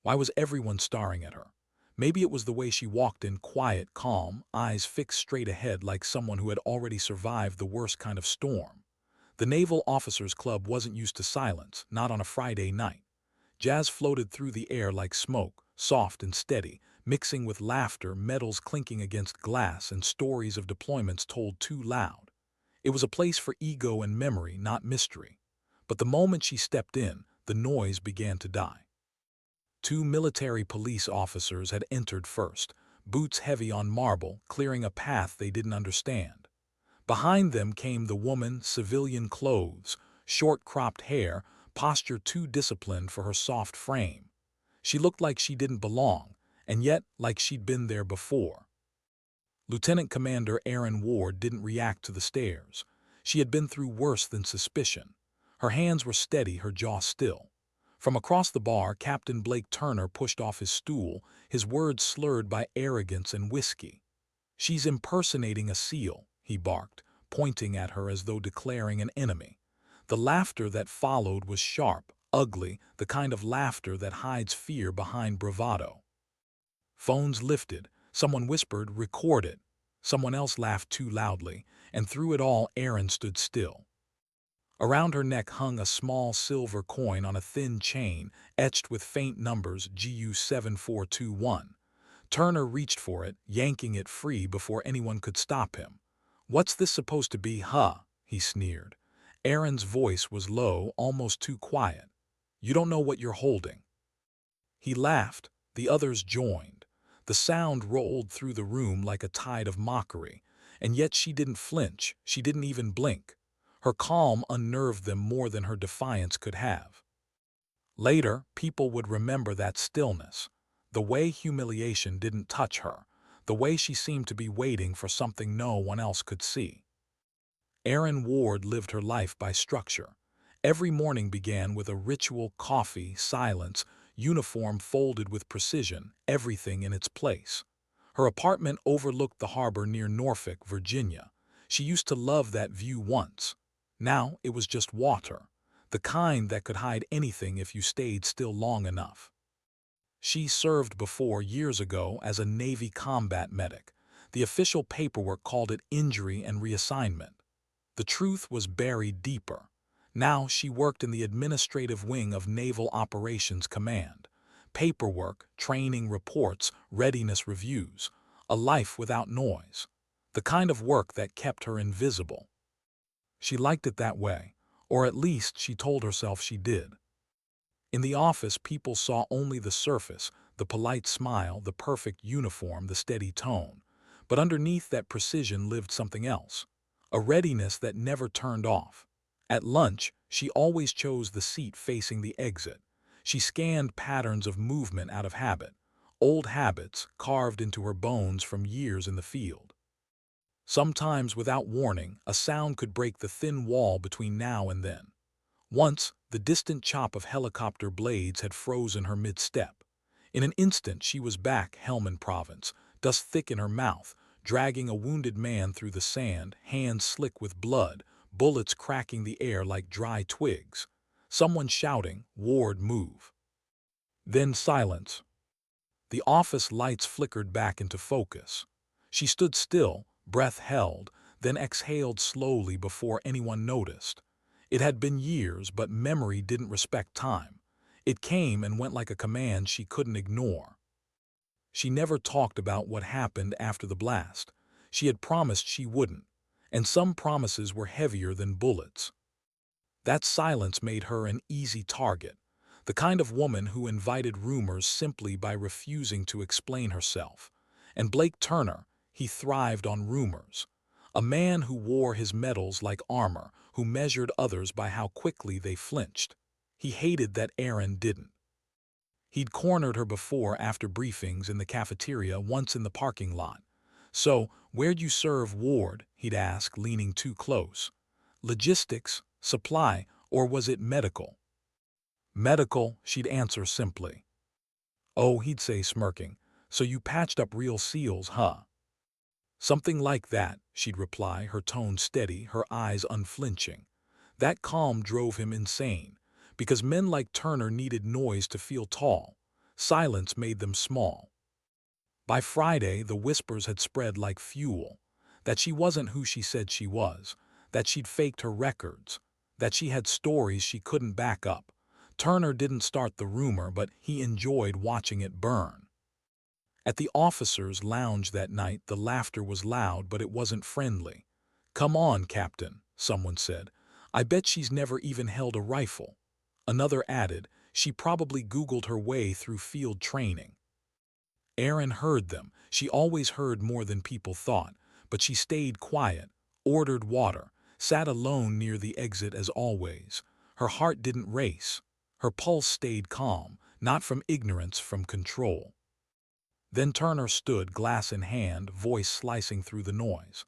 Why was everyone staring at her? Maybe it was the way she walked in, quiet, calm, eyes fixed straight ahead like someone who had already survived the worst kind of storm. The Naval Officers Club wasn't used to silence, not on a Friday night. Jazz floated through the air like smoke, soft and steady, mixing with laughter, metals clinking against glass, and stories of deployments told too loud. It was a place for ego and memory, not mystery. But the moment she stepped in, the noise began to die. Two military police officers had entered first, boots heavy on marble, clearing a path they didn't understand. Behind them came the woman, civilian clothes, short-cropped hair, posture too disciplined for her soft frame. She looked like she didn't belong, and yet like she'd been there before. Lieutenant Commander Erin Ward didn't react to the stares. She had been through worse than suspicion. Her hands were steady, her jaw still. From across the bar, Captain Blake Turner pushed off his stool, his words slurred by arrogance and whiskey. "She's impersonating a SEAL," he barked, pointing at her as though declaring an enemy. The laughter that followed was sharp, ugly, the kind of laughter that hides fear behind bravado. Phones lifted. Someone whispered, "Record it." Someone else laughed too loudly, and through it all Erin stood still. Around her neck hung a small silver coin on a thin chain, etched with faint numbers GU7421. Turner reached for it, yanking it free before anyone could stop him. "What's this supposed to be, huh?" he sneered. Erin's voice was low, almost too quiet. "You don't know what you're holding." He laughed. The others joined. The sound rolled through the room like a tide of mockery, and yet she didn't flinch, she didn't even blink. Her calm unnerved them more than her defiance could have. Later, people would remember that stillness, the way humiliation didn't touch her, the way she seemed to be waiting for something no one else could see. Erin Ward lived her life by structure. Every morning began with a ritual: coffee, silence, uniform folded with precision, everything in its place. Her apartment overlooked the harbor near Norfolk, Virginia. She used to love that view once. Now it was just water, the kind that could hide anything if you stayed still long enough. She served before years ago as a Navy combat medic. The official paperwork called it injury and reassignment. The truth was buried deeper. Now she worked in the administrative wing of Naval Operations Command. Paperwork, training reports, readiness reviews. A life without noise. The kind of work that kept her invisible. She liked it that way, or at least she told herself she did. In the office, people saw only the surface, the polite smile, the perfect uniform, the steady tone. But underneath that precision lived something else, a readiness that never turned off. At lunch, she always chose the seat facing the exit. She scanned patterns of movement out of habit, old habits carved into her bones from years in the field. Sometimes, without warning, a sound could break the thin wall between now and then. Once, the distant chop of helicopter blades had frozen her mid-step. In an instant, she was back, Helmand Province, dust thick in her mouth, dragging a wounded man through the sand, hands slick with blood, bullets cracking the air like dry twigs. Someone shouting, "Ward, move." Then silence. The office lights flickered back into focus. She stood still, breath held, then exhaled slowly before anyone noticed. It had been years, but memory didn't respect time. It came and went like a command she couldn't ignore. She never talked about what happened after the blast. She had promised she wouldn't, and some promises were heavier than bullets. That silence made her an easy target, the kind of woman who invited rumors simply by refusing to explain herself. And Blake Turner, he thrived on rumors. A man who wore his medals like armor, who measured others by how quickly they flinched. He hated that Erin didn't. He'd cornered her before after briefings in the cafeteria, once in the parking lot. "So, where'd you serve, Ward?" he'd ask, leaning too close. "Logistics, supply, or was it medical?" "Medical," she'd answer simply. "Oh," he'd say, smirking, "so you patched up real SEALs, huh?" "Something like that," she'd reply, her tone steady, her eyes unflinching. That calm drove him insane, because men like Turner needed noise to feel tall. Silence made them small. By Friday, the whispers had spread like fuel, that she wasn't who she said she was, that she'd faked her records, that she had stories she couldn't back up. Turner didn't start the rumor, but he enjoyed watching it burn. At the officers' lounge that night, the laughter was loud, but it wasn't friendly. "Come on, Captain," someone said. "I bet she's never even held a rifle." Another added, "She probably Googled her way through field training." Erin heard them. She always heard more than people thought, but she stayed quiet, ordered water, sat alone near the exit as always. Her heart didn't race. Her pulse stayed calm, not from ignorance, from control. Then Turner stood, glass in hand, voice slicing through the noise.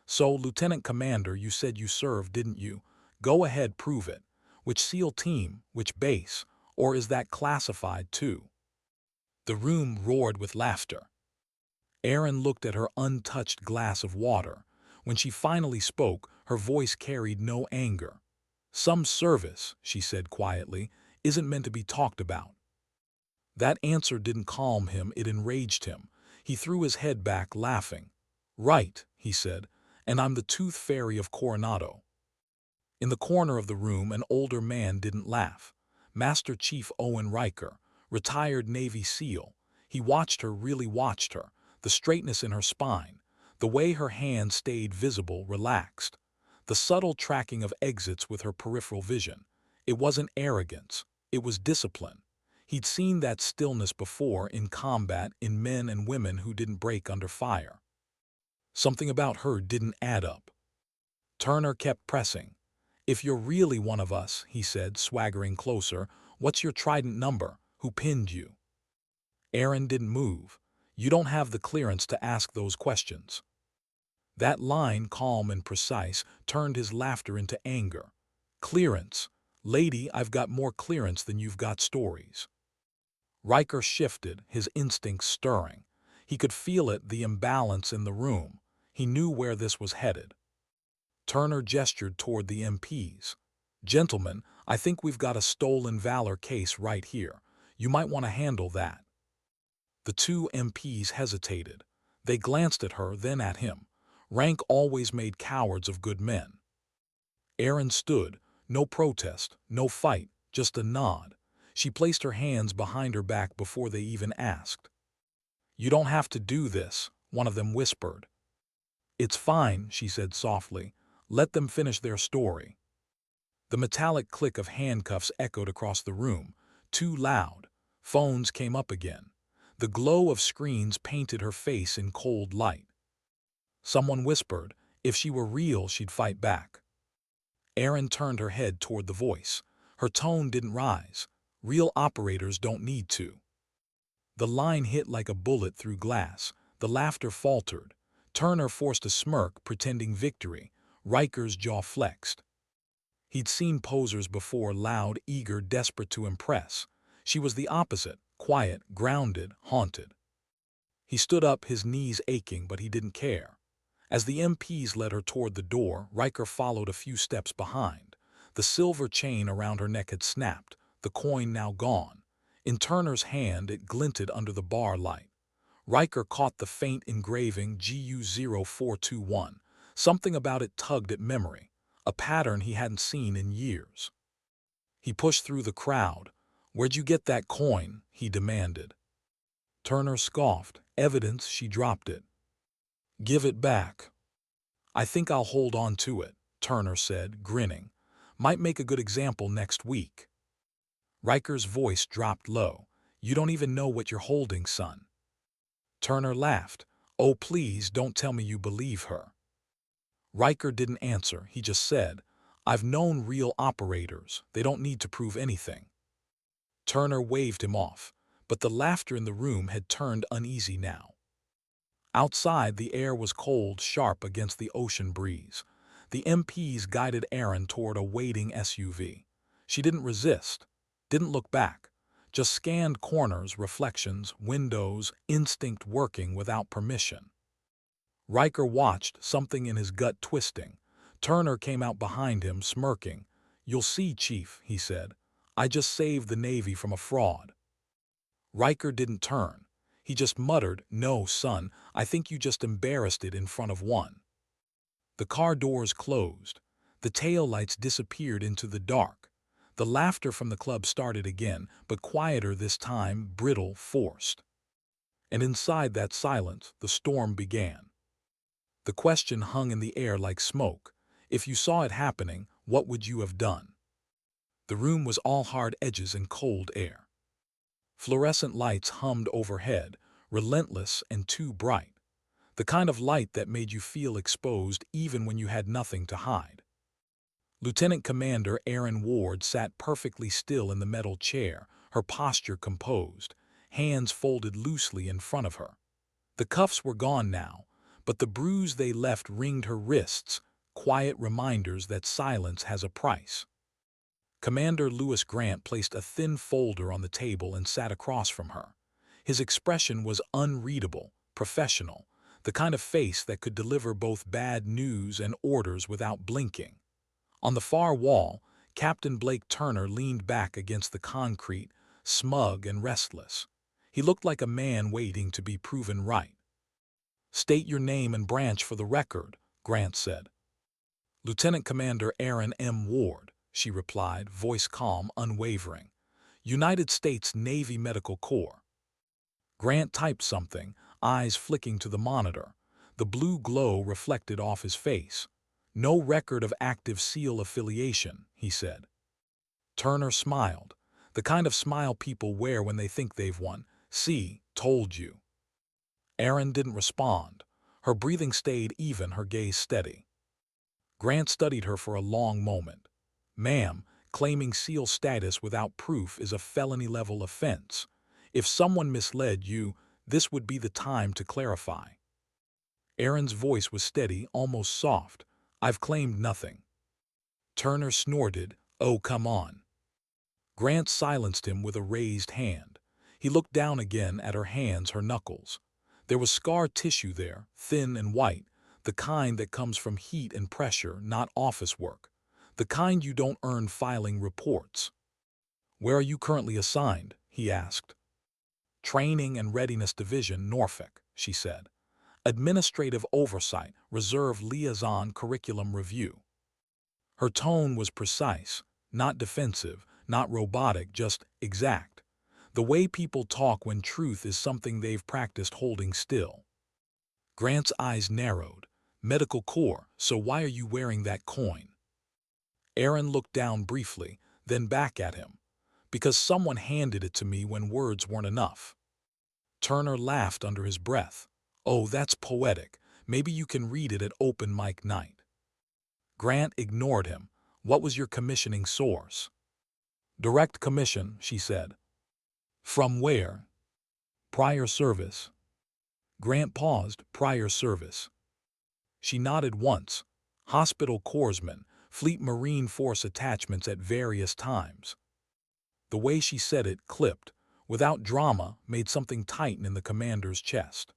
"So, Lieutenant Commander, you said you served, didn't you? Go ahead, prove it. Which SEAL team? Which base? Or is that classified too?" The room roared with laughter. Erin looked at her untouched glass of water. When she finally spoke, her voice carried no anger. "Some service," she said quietly, "isn't meant to be talked about." That answer didn't calm him, it enraged him. He threw his head back, laughing. "Right," he said, "and I'm the Tooth Fairy of Coronado." In the corner of the room, an older man didn't laugh. Master Chief Owen Riker, retired Navy SEAL. He watched her, really watched her, the straightness in her spine, the way her hand stayed visible, relaxed, the subtle tracking of exits with her peripheral vision. It wasn't arrogance, it was discipline. He'd seen that stillness before in combat, in men and women who didn't break under fire. Something about her didn't add up. Turner kept pressing. "If you're really one of us," he said, swaggering closer, "what's your trident number? Who pinned you?" Erin didn't move. "You don't have the clearance to ask those questions." That line, calm and precise, turned his laughter into anger. "Clearance? Lady, I've got more clearance than you've got stories." Riker shifted, his instincts stirring. He could feel it, the imbalance in the room. He knew where this was headed. Turner gestured toward the MPs. "Gentlemen, I think we've got a stolen valor case right here. You might want to handle that." The two MPs hesitated. They glanced at her, then at him. Rank always made cowards of good men. Erin stood, no protest, no fight, just a nod. She placed her hands behind her back before they even asked. "You don't have to do this," one of them whispered. "It's fine," she said softly. "Let them finish their story." The metallic click of handcuffs echoed across the room, too loud. Phones came up again. The glow of screens painted her face in cold light. Someone whispered, if she were real, she'd fight back. Erin turned her head toward the voice. Her tone didn't rise. "Real operators don't need to." The line hit like a bullet through glass. The laughter faltered. Turner forced a smirk, pretending victory. Riker's jaw flexed. He'd seen posers before, loud, eager, desperate to impress. She was the opposite, quiet, grounded, haunted. He stood up, his knees aching, but he didn't care. As the MPs led her toward the door, Riker followed a few steps behind. The silver chain around her neck had snapped, the coin now gone. In Turner's hand, it glinted under the bar light. Riker caught the faint engraving GU0421. Something about it tugged at memory, a pattern he hadn't seen in years. He pushed through the crowd. "Where'd you get that coin?" he demanded. Turner scoffed. "Evidence," she dropped it. "Give it back." "I think I'll hold on to it," Turner said, grinning. "Might make a good example next week." Riker's voice dropped low. "You don't even know what you're holding, son." Turner laughed. "Oh, please don't tell me you believe her." Riker didn't answer. He just said, "I've known real operators. They don't need to prove anything." Turner waved him off, but the laughter in the room had turned uneasy now. Outside, the air was cold, sharp against the ocean breeze. The MPs guided Erin toward a waiting SUV. She didn't resist, didn't look back, just scanned corners, reflections, windows, instinct working without permission. Riker watched, something in his gut twisting. Turner came out behind him, smirking. "You'll see, Chief," he said. "I just saved the Navy from a fraud." Riker didn't turn. He just muttered, "No, son, I think you just embarrassed it in front of one." The car doors closed. The taillights disappeared into the dark. The laughter from the club started again, but quieter this time, brittle, forced. And inside that silence, the storm began. The question hung in the air like smoke. If you saw it happening, what would you have done? The room was all hard edges and cold air. Fluorescent lights hummed overhead, relentless and too bright. The kind of light that made you feel exposed even when you had nothing to hide. Lieutenant Commander Erin Ward sat perfectly still in the metal chair, her posture composed, hands folded loosely in front of her. The cuffs were gone now, but the bruise they left ringed her wrists, quiet reminders that silence has a price. Commander Lewis Grant placed a thin folder on the table and sat across from her. His expression was unreadable, professional, the kind of face that could deliver both bad news and orders without blinking. On the far wall, Captain Blake Turner leaned back against the concrete, smug and restless. He looked like a man waiting to be proven right. "State your name and branch for the record," Grant said. "Lieutenant Commander Erin M. Ward," she replied, voice calm, unwavering. "United States Navy Medical Corps." Grant typed something, eyes flicking to the monitor. The blue glow reflected off his face. "No record of active SEAL affiliation," he said. Turner smiled, the kind of smile people wear when they think they've won. "See, told you." Erin didn't respond. Her breathing stayed even, her gaze steady. Grant studied her for a long moment. "Ma'am, claiming SEAL status without proof is a felony-level offense. If someone misled you, this would be the time to clarify." Erin's voice was steady, almost soft. "I've claimed nothing." Turner snorted, "Oh, come on." Grant silenced him with a raised hand. He looked down again at her hands, her knuckles. There was scar tissue there, thin and white, the kind that comes from heat and pressure, not office work. The kind you don't earn filing reports. "Where are you currently assigned?" he asked. "Training and Readiness Division, Norfolk," she said. "Administrative oversight, reserve liaison curriculum review." Her tone was precise, not defensive, not robotic, just exact. The way people talk when truth is something they've practiced holding still. Grant's eyes narrowed. "Medical Corps, so why are you wearing that coin?" Erin looked down briefly, then back at him. "Because someone handed it to me when words weren't enough." Turner laughed under his breath. "Oh, that's poetic. Maybe you can read it at open mic night." Grant ignored him. "What was your commissioning source?" "Direct commission," she said. "From where?" "Prior service." Grant paused. "Prior service." She nodded once. "Hospital corpsman, Fleet Marine Force attachments at various times." The way she said it, clipped, without drama, made something tighten in the commander's chest.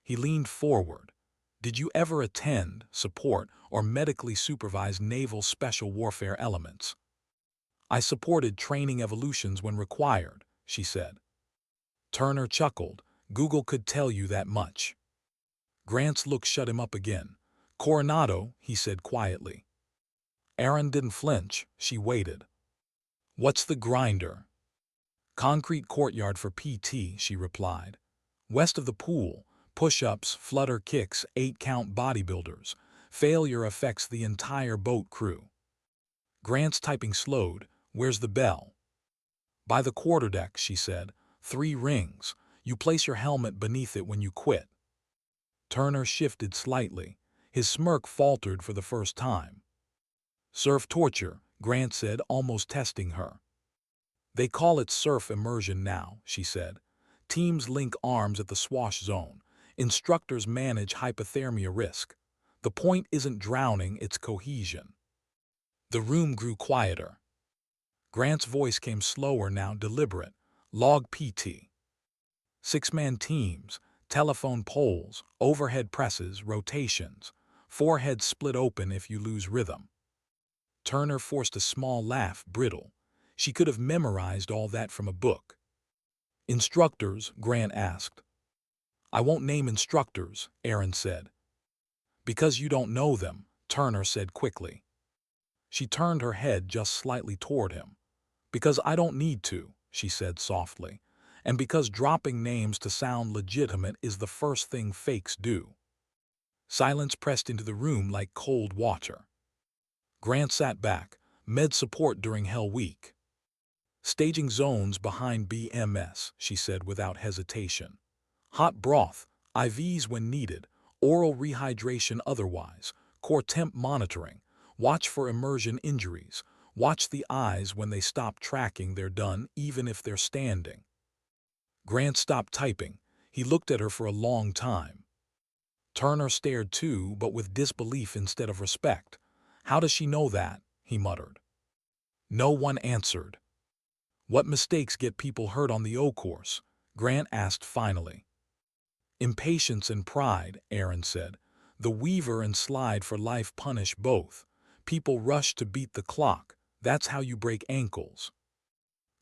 He leaned forward. "Did you ever attend, support, or medically supervise naval special warfare elements?" "I supported training evolutions when required," she said. Turner chuckled. "Google could tell you that much." Grant's look shut him up again. "Coronado," he said quietly. Erin didn't flinch. She waited. "What's the grinder?" "Concrete courtyard for PT," she replied. "West of the pool, push-ups, flutter kicks, 8-count bodybuilders. Failure affects the entire boat crew." Grant's typing slowed. "Where's the bell?" "By the quarterdeck," she said. 3 rings. You place your helmet beneath it when you quit." Turner shifted slightly. His smirk faltered for the first time. "Surf torture," Grant said, almost testing her. "They call it surf immersion now," she said. "Teams link arms at the swash zone. Instructors manage hypothermia risk. The point isn't drowning, it's cohesion." The room grew quieter. Grant's voice came slower now, deliberate. "Log PT. 6-man teams, telephone poles, overhead presses, rotations. Forehead split open if you lose rhythm." Turner forced a small laugh, brittle. She could have memorized all that from a book. Instructors, Grant asked. I won't name instructors, Aaron said. Because you don't know them, Turner said quickly. She turned her head just slightly toward him. Because I don't need to, she said softly. And because dropping names to sound legitimate is the first thing fakes do. Silence pressed into the room like cold water. Grant sat back, med support during Hell Week. Staging zones behind BMS, she said without hesitation. Hot broth, IVs when needed, oral rehydration otherwise, core temp monitoring, watch for immersion injuries, watch the eyes when they stop tracking they're done even if they're standing. Grant stopped typing. He looked at her for a long time. Turner stared too, but with disbelief instead of respect. How does she know that? He muttered. No one answered. What mistakes get people hurt on the O course? Grant asked finally. Impatience and pride, Aaron said. The weaver and slide for life punish both. People rush to beat the clock. That's how you break ankles.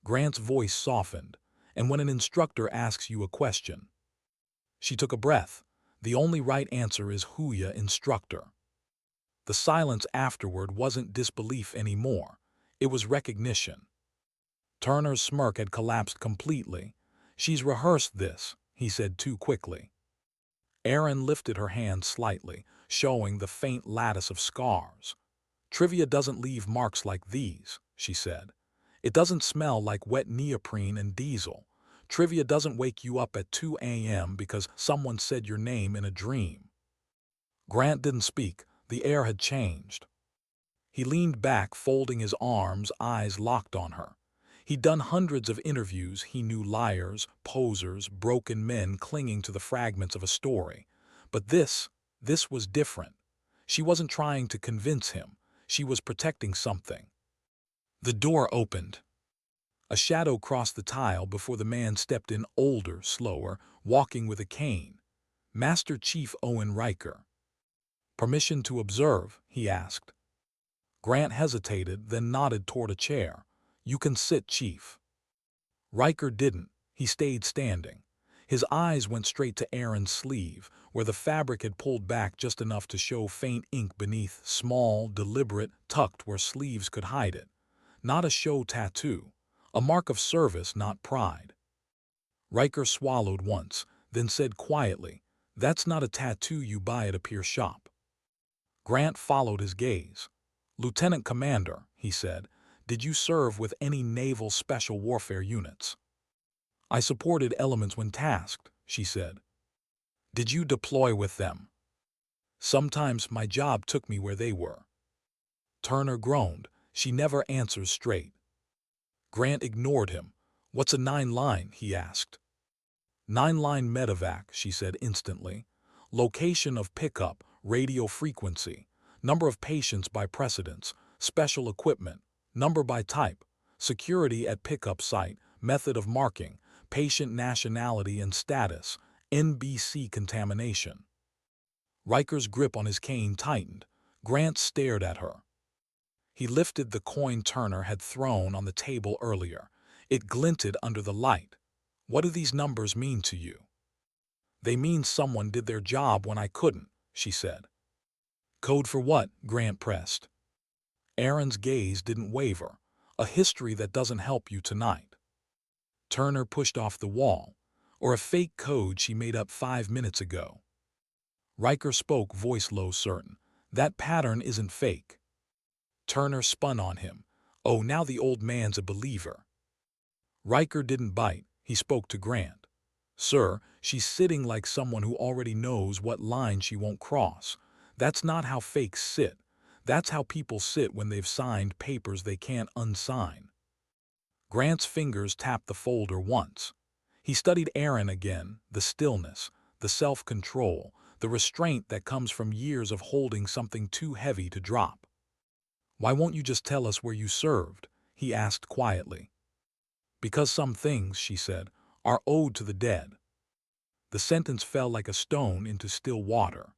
Grant's voice softened. And when an instructor asks you a question. She took a breath. The only right answer is Huya, instructor. The silence afterward wasn't disbelief anymore. It was recognition. Turner's smirk had collapsed completely. She's rehearsed this, he said too quickly. Aaron lifted her hand slightly, showing the faint lattice of scars. Trivia doesn't leave marks like these, she said. It doesn't smell like wet neoprene and diesel. Trivia doesn't wake you up at 2 a.m. because someone said your name in a dream. Grant didn't speak. The air had changed. He leaned back, folding his arms, eyes locked on her. He'd done hundreds of interviews. He knew liars, posers, broken men clinging to the fragments of a story. But this was different. She wasn't trying to convince him. She was protecting something. The door opened. A shadow crossed the tile before the man stepped in, older, slower, walking with a cane. Master Chief Owen Riker. Permission to observe, he asked. Grant hesitated, then nodded toward a chair. You can sit, Chief. Riker didn't. He stayed standing. His eyes went straight to Aaron's sleeve, where the fabric had pulled back just enough to show faint ink beneath, small, deliberate, tucked where sleeves could hide it. Not a show tattoo. A mark of service, not pride. Riker swallowed once, then said quietly, That's not a tattoo you buy at a peer shop. Grant followed his gaze. Lieutenant Commander, he said, did you serve with any naval special warfare units? I supported elements when tasked, she said. Did you deploy with them? Sometimes my job took me where they were. Turner groaned. She never answers straight. Grant ignored him. What's a 9-line, he asked. 9-line medevac, she said instantly. Location of pickup, radio frequency, number of patients by precedence, special equipment, number by type, security at pickup site, method of marking, patient nationality and status, NBC contamination. Riker's grip on his cane tightened. Grant stared at her. He lifted the coin Turner had thrown on the table earlier. It glinted under the light. What do these numbers mean to you? They mean someone did their job when I couldn't, she said. Code for what? Grant pressed. Aaron's gaze didn't waver. A history that doesn't help you tonight. Turner pushed off the wall. Or a fake code she made up 5 minutes ago. Riker spoke, voice low, certain. That pattern isn't fake. Turner spun on him. Oh, now the old man's a believer. Riker didn't bite. He spoke to Grant. Sir, she's sitting like someone who already knows what line she won't cross. That's not how fakes sit. That's how people sit when they've signed papers they can't unsign. Grant's fingers tapped the folder once. He studied Aaron again, the stillness, the self-control, the restraint that comes from years of holding something too heavy to drop. Why won't you just tell us where you served? He asked quietly. Because some things, she said, are owed to the dead. The sentence fell like a stone into still water.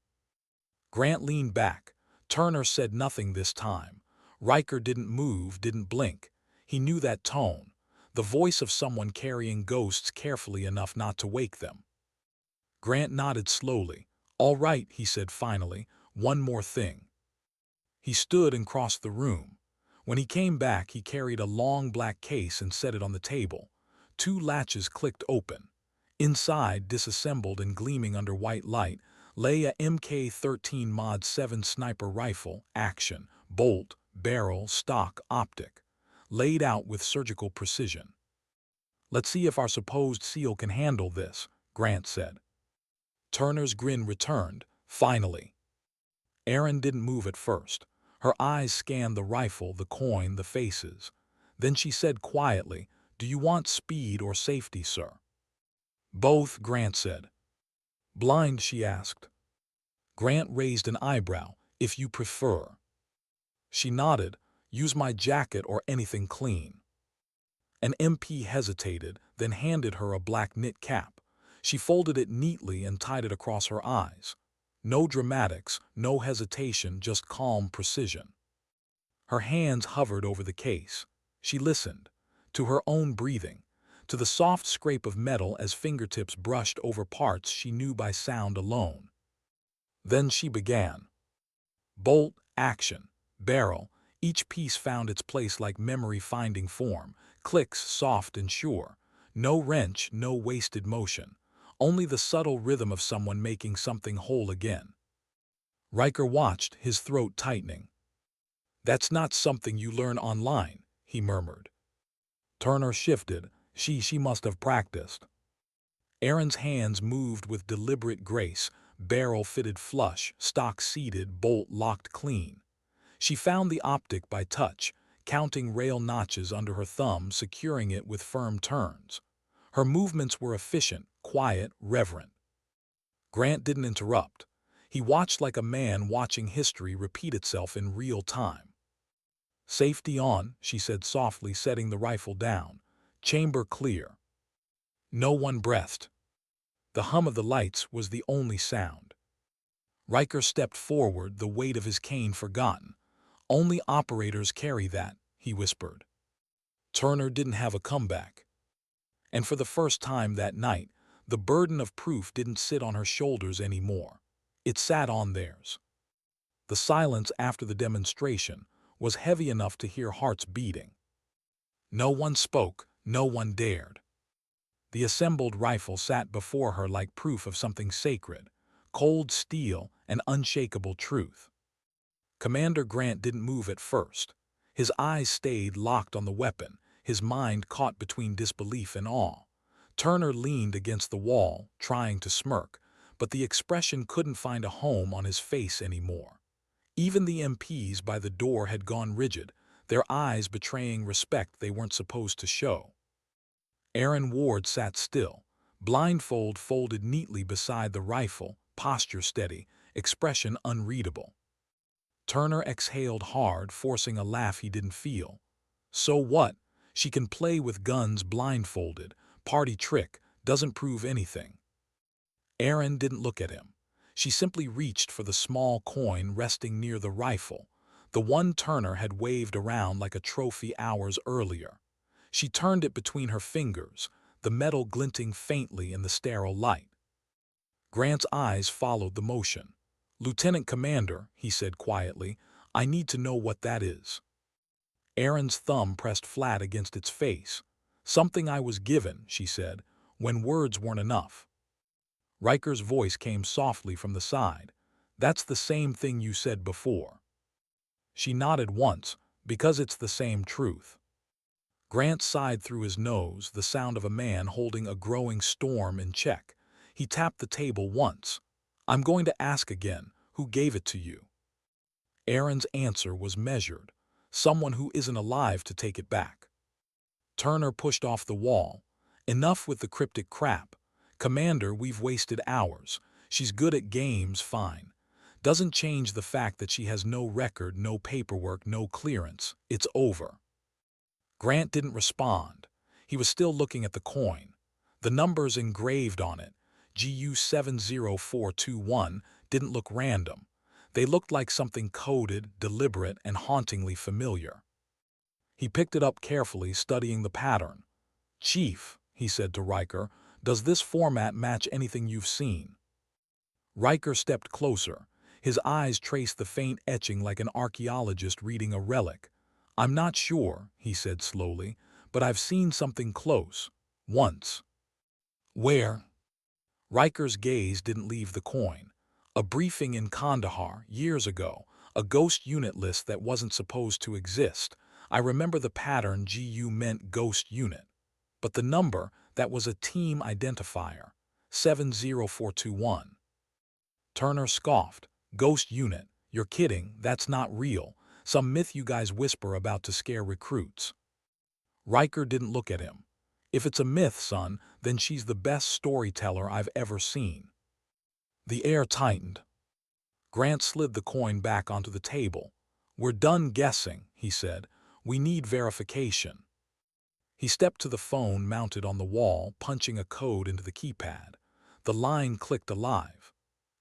Grant leaned back. Turner said nothing this time. Riker didn't move, didn't blink. He knew that tone. the voice of someone carrying ghosts carefully enough not to wake them. Grant nodded slowly. "All right," he said finally, "one more thing." He stood and crossed the room. When he came back, he carried a long black case and set it on the table. Two latches clicked open. Inside, disassembled and gleaming under white light, lay a Mk13 Mod 7 sniper rifle, action, bolt, barrel, stock, optic, laid out with surgical precision. "Let's see if our supposed SEAL can handle this," Grant said. Turner's grin returned. "Finally." Erin didn't move at first. Her eyes scanned the rifle, the coin, the faces. Then she said quietly, "Do you want speed or safety, sir?" "Both," Grant said. "Blind?" she asked. Grant raised an eyebrow. "If you prefer." She nodded. "Use my jacket or anything clean." An MP hesitated, then handed her a black knit cap. She folded it neatly and tied it across her eyes. No dramatics, no hesitation, just calm precision. Her hands hovered over the case. She listened, to her own breathing, to the soft scrape of metal as fingertips brushed over parts she knew by sound alone. Then she began. Bolt, action, barrel, each piece found its place like memory finding form, clicks soft and sure. No wrench, no wasted motion. Only the subtle rhythm of someone making something whole again. Riker watched, his throat tightening. "That's not something you learn online," he murmured. Turner shifted. She must have practiced. Erin's hands moved with deliberate grace, barrel fitted flush, stock seated, bolt locked clean. She found the optic by touch, counting rail notches under her thumb, securing it with firm turns. Her movements were efficient, quiet, reverent. Grant didn't interrupt. He watched like a man watching history repeat itself in real time. "Safety on," she said softly, setting the rifle down. "Chamber clear." No one breathed. The hum of the lights was the only sound. Riker stepped forward, the weight of his cane forgotten. "Only operators carry that," he whispered. Turner didn't have a comeback. And for the first time that night, the burden of proof didn't sit on her shoulders anymore. It sat on theirs. The silence after the demonstration was heavy enough to hear hearts beating. No one spoke, no one dared. The assembled rifle sat before her like proof of something sacred, cold steel and unshakable truth. Commander Grant didn't move at first. His eyes stayed locked on the weapon, his mind caught between disbelief and awe. Turner leaned against the wall, trying to smirk, but the expression couldn't find a home on his face anymore. Even the MPs by the door had gone rigid, their eyes betraying respect they weren't supposed to show. Erin Ward sat still, blindfold folded neatly beside the rifle, posture steady, expression unreadable. Turner exhaled hard, forcing a laugh he didn't feel. "So what? She can play with guns blindfolded. Party trick, doesn't prove anything." Erin didn't look at him. She simply reached for the small coin resting near the rifle, the one Turner had waved around like a trophy hours earlier. She turned it between her fingers, the metal glinting faintly in the sterile light. Grant's eyes followed the motion. "Lieutenant Commander," he said quietly, "I need to know what that is." Erin's thumb pressed flat against its face. "Something I was given," she said, "when words weren't enough." Riker's voice came softly from the side. "That's the same thing you said before." She nodded once, "Because it's the same truth." Grant sighed through his nose, the sound of a man holding a growing storm in check. He tapped the table once. "I'm going to ask again, who gave it to you?" Erin's answer was measured. "Someone who isn't alive to take it back." Turner pushed off the wall. "Enough with the cryptic crap. Commander, we've wasted hours. She's good at games, fine. Doesn't change the fact that she has no record, no paperwork, no clearance. It's over." Grant didn't respond. He was still looking at the coin. The numbers engraved on it, GU70421, didn't look random. They looked like something coded, deliberate, and hauntingly familiar. He picked it up carefully, studying the pattern. "Chief," he said to Riker, "does this format match anything you've seen?" Riker stepped closer. His eyes traced the faint etching like an archaeologist reading a relic. "I'm not sure," he said slowly, "but I've seen something close. Once." "Where?" Riker's gaze didn't leave the coin. "A briefing in Kandahar, years ago. A ghost unit list that wasn't supposed to exist. I remember the pattern GU meant ghost unit. But the number, that was a team identifier. 70421. Turner scoffed. "Ghost unit. You're kidding, that's not real. Some myth you guys whisper about to scare recruits." Riker didn't look at him. "If it's a myth, son, then she's the best storyteller I've ever seen." The air tightened. Grant slid the coin back onto the table. "We're done guessing," he said. "We need verification." He stepped to the phone mounted on the wall, punching a code into the keypad. The line clicked alive.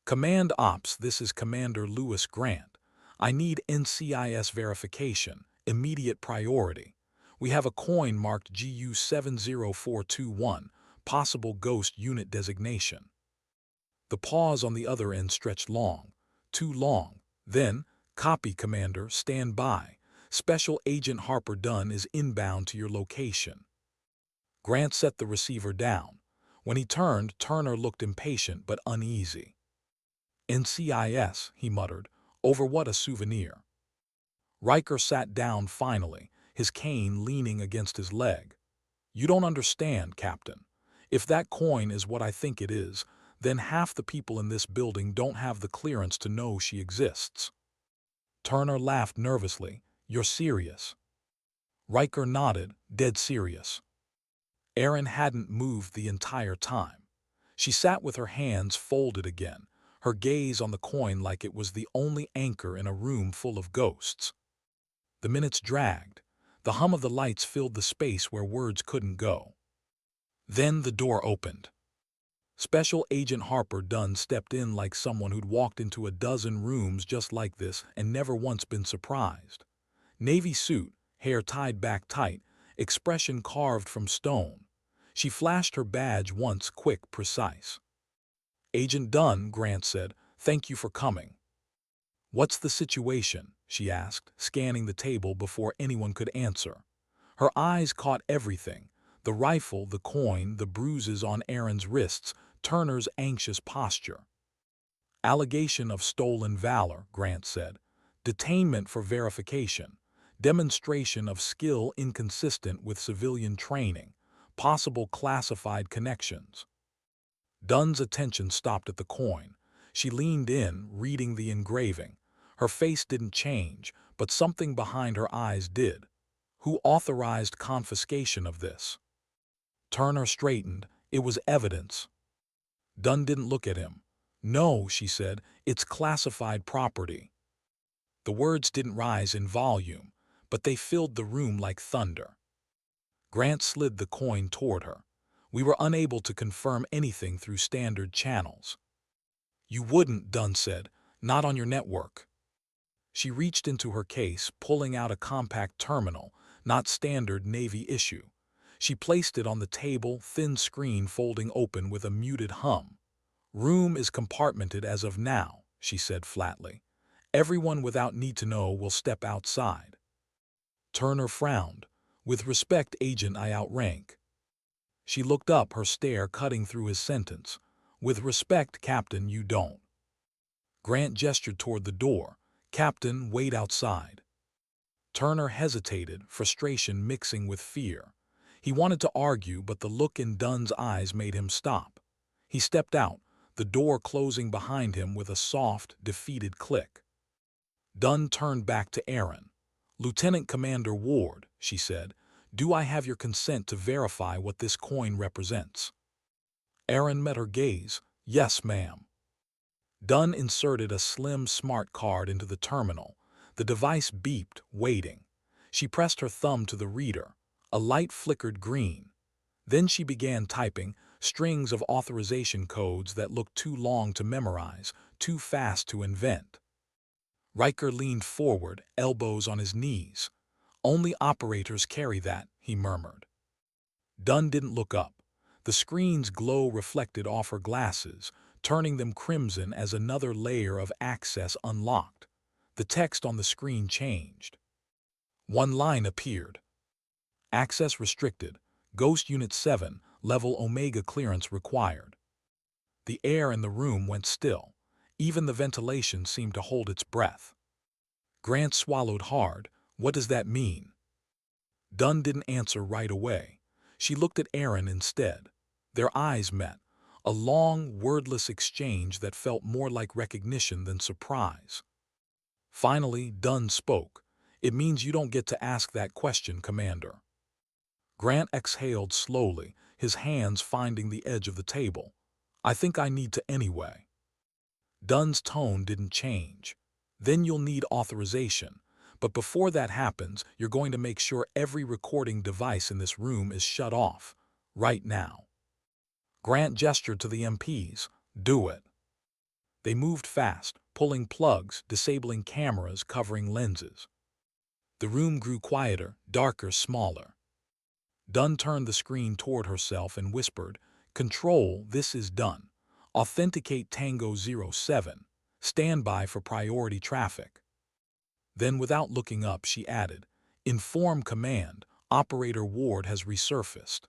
"Command Ops, this is Commander Lewis Grant. I need NCIS verification, immediate priority. We have a coin marked GU 70421, possible ghost unit designation." The pause on the other end stretched long, too long. Then, "Copy, Commander, stand by. Special Agent Harper Dunn is inbound to your location." Grant set the receiver down. When he turned, Turner looked impatient but uneasy. "NCIS," he muttered, "over what a souvenir." Riker sat down finally, his cane leaning against his leg. "You don't understand, Captain. If that coin is what I think it is, then half the people in this building don't have the clearance to know she exists." Turner laughed nervously. "You're serious?" Riker nodded, dead serious. Erin hadn't moved the entire time. She sat with her hands folded again, her gaze on the coin like it was the only anchor in a room full of ghosts. The minutes dragged. The hum of the lights filled the space where words couldn't go. Then the door opened. Special Agent Harper Dunn stepped in like someone who'd walked into a dozen rooms just like this and never once been surprised. Navy suit, hair tied back tight, expression carved from stone. She flashed her badge once, quick, precise. "Agent Dunn," Grant said, "thank you for coming." "What's the situation?" she asked, scanning the table before anyone could answer. Her eyes caught everything: the rifle, the coin, the bruises on Erin's wrists, Turner's anxious posture. "Allegation of stolen valor," Grant said. "Detainment for verification. Demonstration of skill inconsistent with civilian training. Possible classified connections." Dunn's attention stopped at the coin. She leaned in, reading the engraving. Her face didn't change, but something behind her eyes did. "Who authorized confiscation of this?" Turner straightened. It was evidence. Dunn didn't look at him. "No," she said, "it's classified property." The words didn't rise in volume, but they filled the room like thunder. Grant slid the coin toward her. "We were unable to confirm anything through standard channels." "You wouldn't," Dunn said, "not on your network." She reached into her case, pulling out a compact terminal, not standard Navy issue. She placed it on the table, thin screen folding open with a muted hum. "Room is compartmented as of now," she said flatly. "Everyone without need to know will step outside." Turner frowned. "With respect, Agent, I outrank." She looked up, her stare cutting through his sentence. "With respect, Captain, you don't." Grant gestured toward the door. "Captain, wait outside." Turner hesitated, frustration mixing with fear. He wanted to argue, but the look in Dunn's eyes made him stop. He stepped out, the door closing behind him with a soft, defeated click. Dunn turned back to Erin. "Lieutenant Commander Ward," she said, "do I have your consent to verify what this coin represents?" Erin met her gaze. "Yes, ma'am." Dunn inserted a slim smart card into the terminal. The device beeped, waiting. She pressed her thumb to the reader. A light flickered green. Then she began typing, strings of authorization codes that looked too long to memorize, too fast to invent. Riker leaned forward, elbows on his knees. "Only operators carry that," he murmured. Dunn didn't look up. The screen's glow reflected off her glasses, turning them crimson as another layer of access unlocked. The text on the screen changed. One line appeared. Access restricted. Ghost Unit 7, level Omega clearance required. The air in the room went still. Even the ventilation seemed to hold its breath. Grant swallowed hard. What does that mean? Dunn didn't answer right away. She looked at Aaron instead. Their eyes met, a long, wordless exchange that felt more like recognition than surprise. Finally, Dunn spoke. It means you don't get to ask that question, Commander. Grant exhaled slowly, his hands finding the edge of the table. I think I need to anyway. Dunn's tone didn't change. Then you'll need authorization. But before that happens, you're going to make sure every recording device in this room is shut off. Right now. Grant gestured to the MPs. Do it. They moved fast, pulling plugs, disabling cameras, covering lenses. The room grew quieter, darker, smaller. Dunn turned the screen toward herself and whispered, Control, this is done. Authenticate Tango 07. Stand by for priority traffic. Then, without looking up, she added, Inform Command, Operator Ward has resurfaced.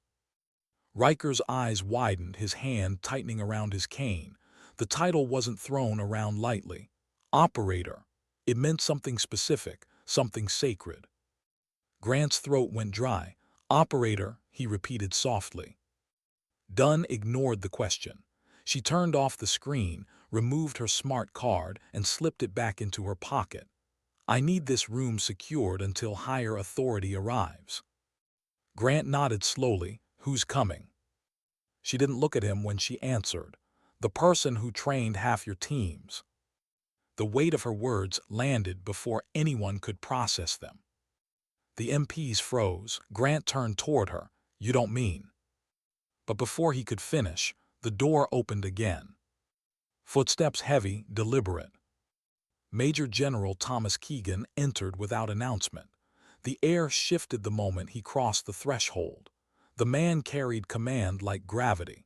Riker's eyes widened, his hand tightening around his cane. The title wasn't thrown around lightly. Operator. It meant something specific, something sacred. Grant's throat went dry. Operator, he repeated softly. Dunn ignored the question. She turned off the screen, removed her smart card, and slipped it back into her pocket. I need this room secured until higher authority arrives. Grant nodded slowly. Who's coming? She didn't look at him when she answered. The person who trained half your teams. The weight of her words landed before anyone could process them. The MPs froze. Grant turned toward her. You don't mean? But before he could finish, the door opened again. Footsteps heavy, deliberate. Major General Thomas Keegan entered without announcement. The air shifted the moment he crossed the threshold. The man carried command like gravity.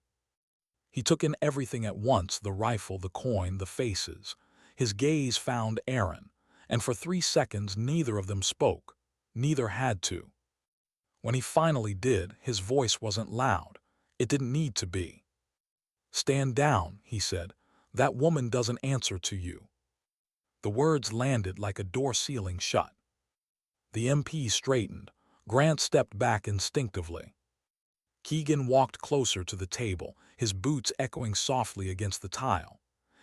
He took in everything at once, the rifle, the coin, the faces. His gaze found Aaron, and for 3 seconds neither of them spoke. Neither had to. When he finally did, his voice wasn't loud. It didn't need to be. Stand down, he said. That woman doesn't answer to you. The words landed like a door ceiling shut. The MP straightened. Grant stepped back instinctively. Keegan walked closer to the table, his boots echoing softly against the tile.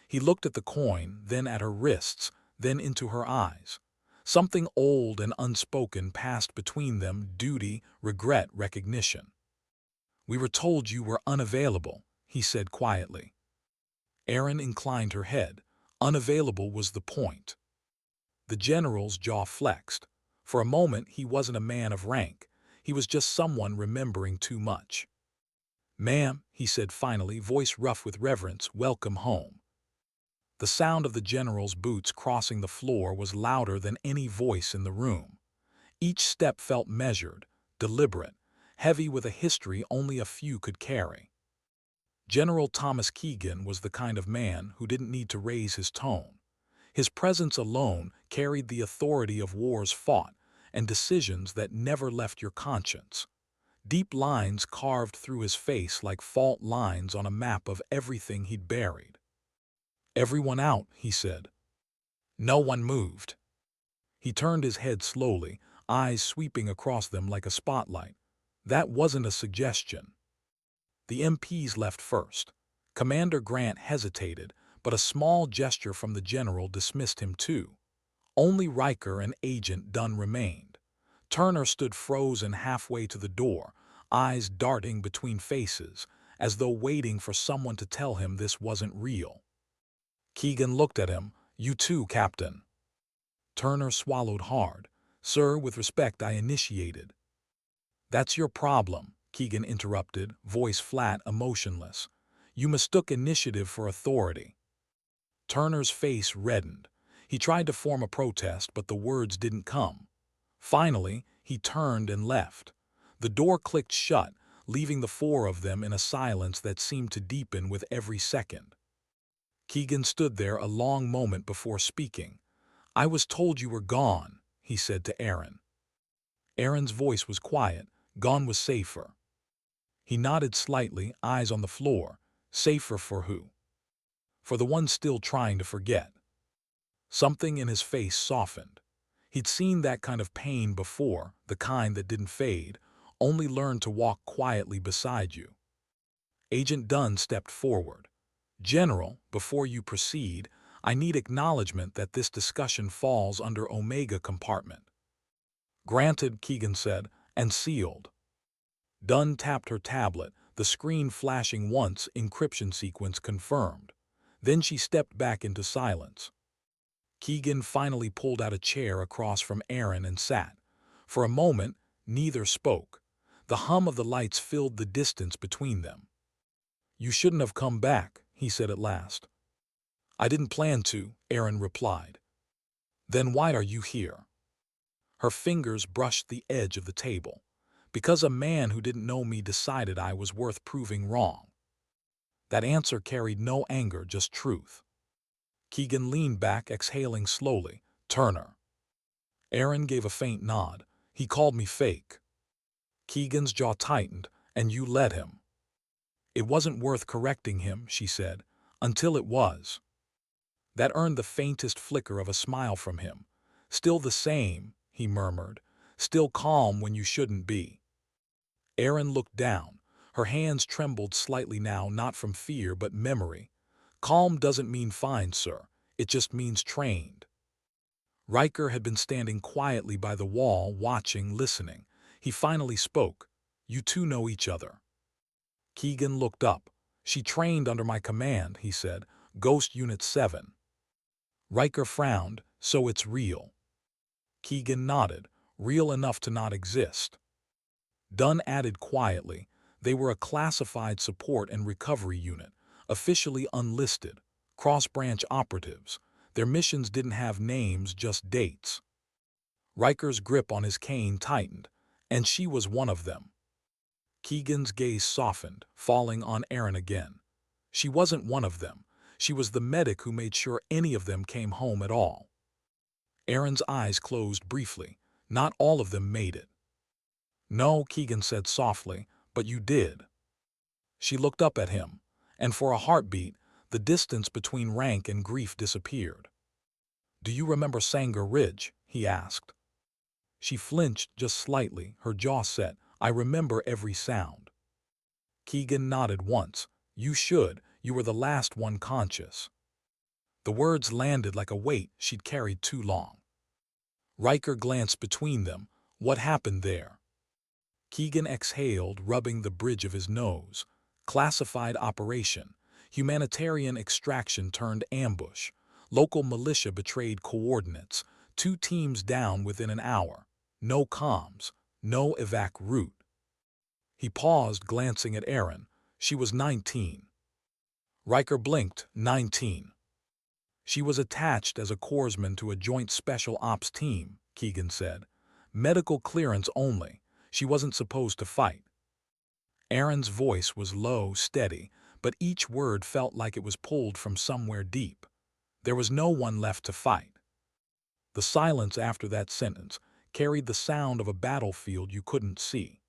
He looked at the coin, then at her wrists, then into her eyes. Something old and unspoken passed between them, duty, regret, recognition. We were told you were unavailable, he said quietly. Aaron inclined her head. Unavailable was the point. The general's jaw flexed. For a moment, he wasn't a man of rank. He was just someone remembering too much. Ma'am, he said finally, voice rough with reverence, welcome home. The sound of the general's boots crossing the floor was louder than any voice in the room. Each step felt measured, deliberate, heavy with a history only a few could carry. General Thomas Keegan was the kind of man who didn't need to raise his tone. His presence alone carried the authority of wars fought and decisions that never left your conscience. Deep lines carved through his face like fault lines on a map of everything he'd buried. Everyone out, he said. No one moved. He turned his head slowly, eyes sweeping across them like a spotlight. That wasn't a suggestion. The MPs left first. Commander Grant hesitated, but a small gesture from the general dismissed him too. Only Riker and Agent Dunn remained. Turner stood frozen halfway to the door, eyes darting between faces, as though waiting for someone to tell him this wasn't real. Keegan looked at him. You too, Captain. Turner swallowed hard. Sir, with respect, I initiated. That's your problem, Keegan interrupted, voice flat, emotionless. You mistook initiative for authority. Turner's face reddened. He tried to form a protest, but the words didn't come. Finally, he turned and left. The door clicked shut, leaving the four of them in a silence that seemed to deepen with every second. Keegan stood there a long moment before speaking. "I was told you were gone," he said to Aaron. Aaron's voice was quiet. Gone was safer. He nodded slightly, eyes on the floor. Safer for who? For the one still trying to forget. Something in his face softened. He'd seen that kind of pain before, the kind that didn't fade, only learned to walk quietly beside you. Agent Dunn stepped forward. "General, before you proceed, I need acknowledgement that this discussion falls under Omega compartment." "Granted," Keegan said, "and sealed." Dunn tapped her tablet, the screen flashing once, encryption sequence confirmed. Then she stepped back into silence. Keegan finally pulled out a chair across from Aaron and sat. For a moment, neither spoke. The hum of the lights filled the distance between them. "You shouldn't have come back," he said at last. "I didn't plan to," Aaron replied. "Then why are you here?" Her fingers brushed the edge of the table. "Because a man who didn't know me decided I was worth proving wrong." That answer carried no anger, just truth. Keegan leaned back, exhaling slowly. "Turner." Aaron gave a faint nod. "He called me fake." Keegan's jaw tightened. "And you let him." "It wasn't worth correcting him," she said, "until it was." That earned the faintest flicker of a smile from him. "Still the same," he murmured. "Still calm when you shouldn't be." Aaron looked down. Her hands trembled slightly now, not from fear but memory. "Calm doesn't mean fine, sir. It just means trained." Riker had been standing quietly by the wall, watching, listening. He finally spoke. "You two know each other." Keegan looked up. "She trained under my command," he said. "Ghost Unit 7. Riker frowned. "So it's real." Keegan nodded. "Real enough to not exist." Dunn added quietly, "They were a classified support and recovery unit, officially unlisted, cross-branch operatives. Their missions didn't have names, just dates." Riker's grip on his cane tightened. "And she was one of them." Keegan's gaze softened, falling on Aaron again. "She wasn't one of them. She was the medic who made sure any of them came home at all." Aaron's eyes closed briefly. "Not all of them made it." "No," Keegan said softly, "but you did." She looked up at him, and for a heartbeat, the distance between rank and grief disappeared. "Do you remember Sanger Ridge?" he asked. She flinched just slightly, her jaw set. "I remember every sound." Keegan nodded once. "You should. You were the last one conscious." The words landed like a weight she'd carried too long. Riker glanced between them. "What happened there?" Keegan exhaled, rubbing the bridge of his nose. "Classified operation. Humanitarian extraction turned ambush. Local militia betrayed coordinates. 2 teams down within an hour. No comms. No evac route." He paused, glancing at Aaron. "She was 19. Riker blinked. 19. "She was attached as a corpsman to a joint special ops team," Keegan said. "Medical clearance only. She wasn't supposed to fight." Aaron's voice was low, steady, but each word felt like it was pulled from somewhere deep. There was no one left to fight. The silence after that sentence carried the sound of a battlefield you couldn't see.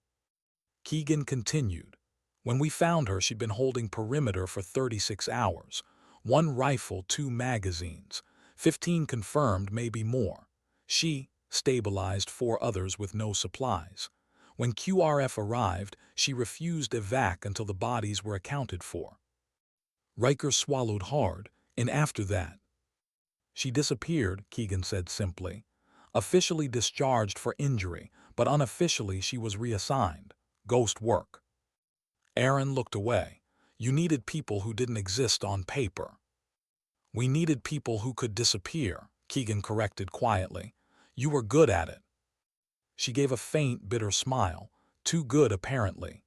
Keegan continued. "When we found her, she'd been holding perimeter for 36 hours. 1 rifle, 2 magazines. 15 confirmed, maybe more. She stabilized 4 others with no supplies. When QRF arrived, she refused evac until the bodies were accounted for." Riker swallowed hard. "And after that?" "She disappeared," Keegan said simply. "Officially discharged for injury, but unofficially she was reassigned. Ghost work." Aaron looked away. "You needed people who didn't exist on paper." "We needed people who could disappear," Keegan corrected quietly. "You were good at it." She gave a faint, bitter smile. "Too good, apparently."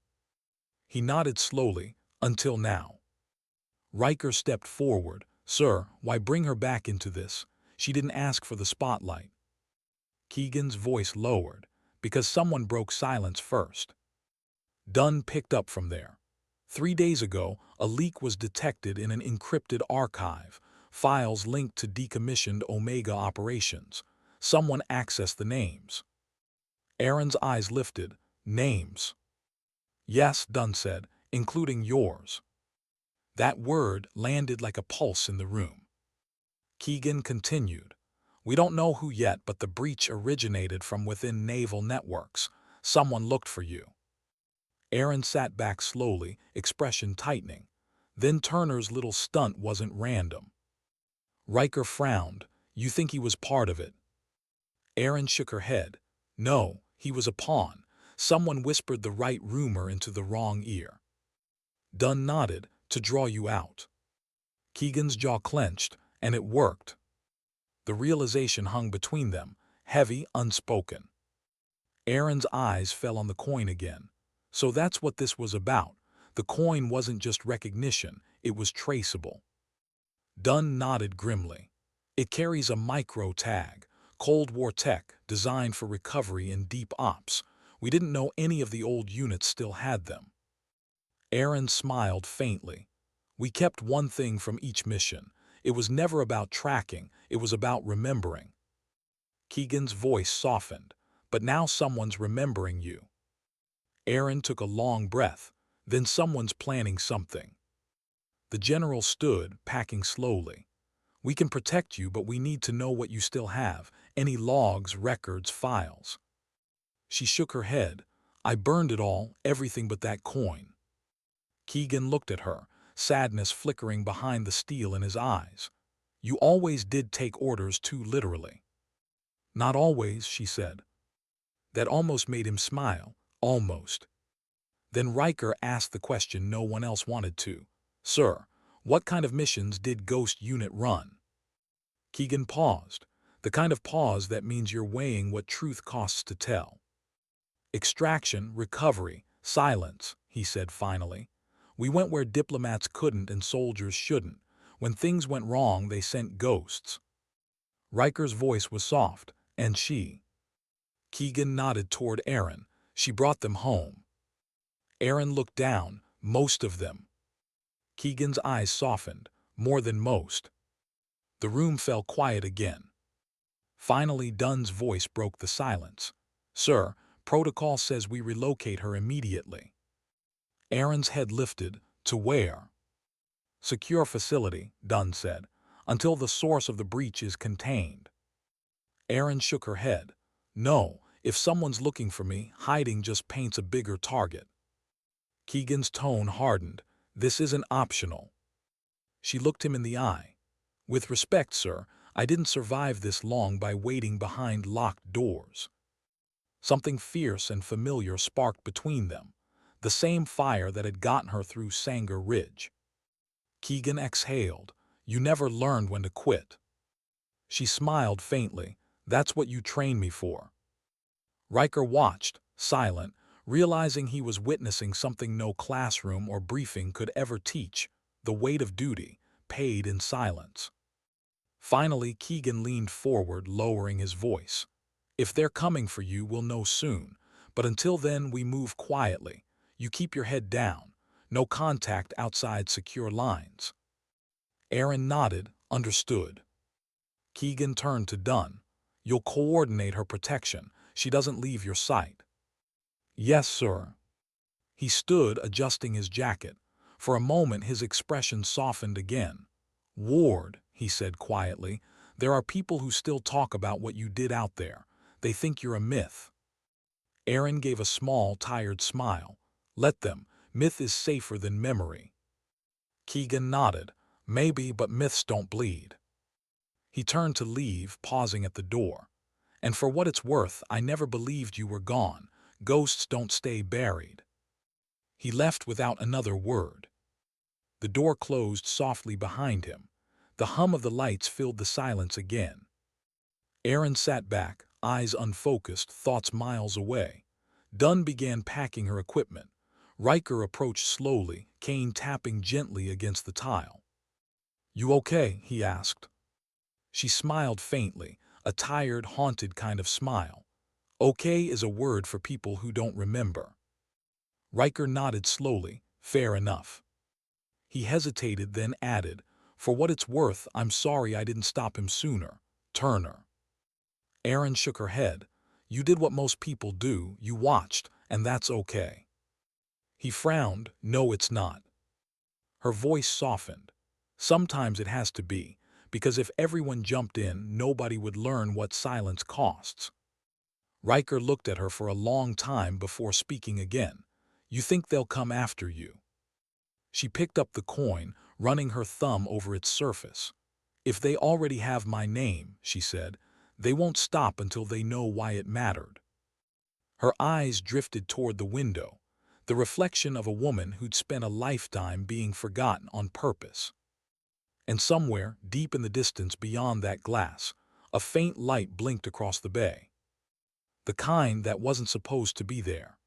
He nodded slowly. "Until now." Riker stepped forward. "Sir, why bring her back into this? She didn't ask for the spotlight." Keegan's voice lowered. "Because someone broke silence first." Dunn picked up from there. 3 days ago, a leak was detected in an encrypted archive, files linked to decommissioned Omega operations. Someone accessed the names. Aaron's eyes lifted. Names. Yes, Dunn said, including yours. That word landed like a pulse in the room. Keegan continued. We don't know who yet, but the breach originated from within naval networks. Someone looked for you. Aaron sat back slowly, expression tightening. Then Turner's little stunt wasn't random. Riker frowned. You think he was part of it? Aaron shook her head. No, he was a pawn. Someone whispered the right rumor into the wrong ear. Dunn nodded. To draw you out. Keegan's jaw clenched, and it worked. The realization hung between them, heavy, unspoken. Aaron's eyes fell on the coin again. So that's what this was about. The coin wasn't just recognition, it was traceable. Dunn nodded grimly. It carries a micro tag, Cold War tech, designed for recovery in deep ops. We didn't know any of the old units still had them. Aaron smiled faintly. We kept one thing from each mission. It was never about tracking, it was about remembering. Keegan's voice softened. But now someone's remembering you. Aaron took a long breath. Then someone's planning something. The general stood, packing slowly. We can protect you, but we need to know what you still have. Any logs, records, files. She shook her head. I burned it all, everything but that coin. Keegan looked at her, sadness flickering behind the steel in his eyes. You always did take orders too literally. Not always, she said. That almost made him smile, almost. Then Riker asked the question no one else wanted to. Sir, what kind of missions did Ghost Unit run? Keegan paused, the kind of pause that means you're weighing what truth costs to tell. Extraction, recovery, silence, he said finally. We went where diplomats couldn't and soldiers shouldn't. When things went wrong, they sent ghosts. Riker's voice was soft, and she. Keegan nodded toward Aaron. She brought them home. Aaron looked down, most of them. Keegan's eyes softened, more than most. The room fell quiet again. Finally, Dunn's voice broke the silence. Sir, protocol says we relocate her immediately. Aaron's head lifted. To where? Secure facility, Dunn said, until the source of the breach is contained. Aaron shook her head. No, if someone's looking for me, hiding just paints a bigger target. Keegan's tone hardened. This isn't optional. She looked him in the eye. With respect, sir, I didn't survive this long by waiting behind locked doors. Something fierce and familiar sparked between them, the same fire that had gotten her through Sanger Ridge. Keegan exhaled. You never learned when to quit. She smiled faintly. That's what you trained me for. Riker watched, silent, realizing he was witnessing something no classroom or briefing could ever teach, the weight of duty, paid in silence. Finally, Keegan leaned forward, lowering his voice. If they're coming for you, we'll know soon, but until then we move quietly. You keep your head down, no contact outside secure lines. Aaron nodded, understood. Keegan turned to Dunn. You'll coordinate her protection. She doesn't leave your sight. Yes, sir. He stood, adjusting his jacket. For a moment his expression softened again. Ward, he said quietly, there are people who still talk about what you did out there. They think you're a myth. Aaron gave a small, tired smile. Let them. Myth is safer than memory. Keegan nodded. Maybe, but myths don't bleed. He turned to leave, pausing at the door. And for what it's worth, I never believed you were gone. Ghosts don't stay buried. He left without another word. The door closed softly behind him. The hum of the lights filled the silence again. Aaron sat back, eyes unfocused, thoughts miles away. Dunn began packing her equipment. Riker approached slowly, cane tapping gently against the tile. You okay? He asked. She smiled faintly, a tired, haunted kind of smile. Okay is a word for people who don't remember. Riker nodded slowly. Fair enough. He hesitated, then added, "For what it's worth, I'm sorry I didn't stop him sooner. Turner." Erin shook her head. "You did what most people do, you watched, and that's okay." He frowned. "No, it's not." Her voice softened. "Sometimes it has to be, because if everyone jumped in, nobody would learn what silence costs." Riker looked at her for a long time before speaking again. "You think they'll come after you?" She picked up the coin, running her thumb over its surface. "If they already have my name," she said, "they won't stop until they know why it mattered." Her eyes drifted toward the window, the reflection of a woman who'd spent a lifetime being forgotten on purpose. And somewhere, deep in the distance beyond that glass, a faint light blinked across the bay. The kind that wasn't supposed to be there.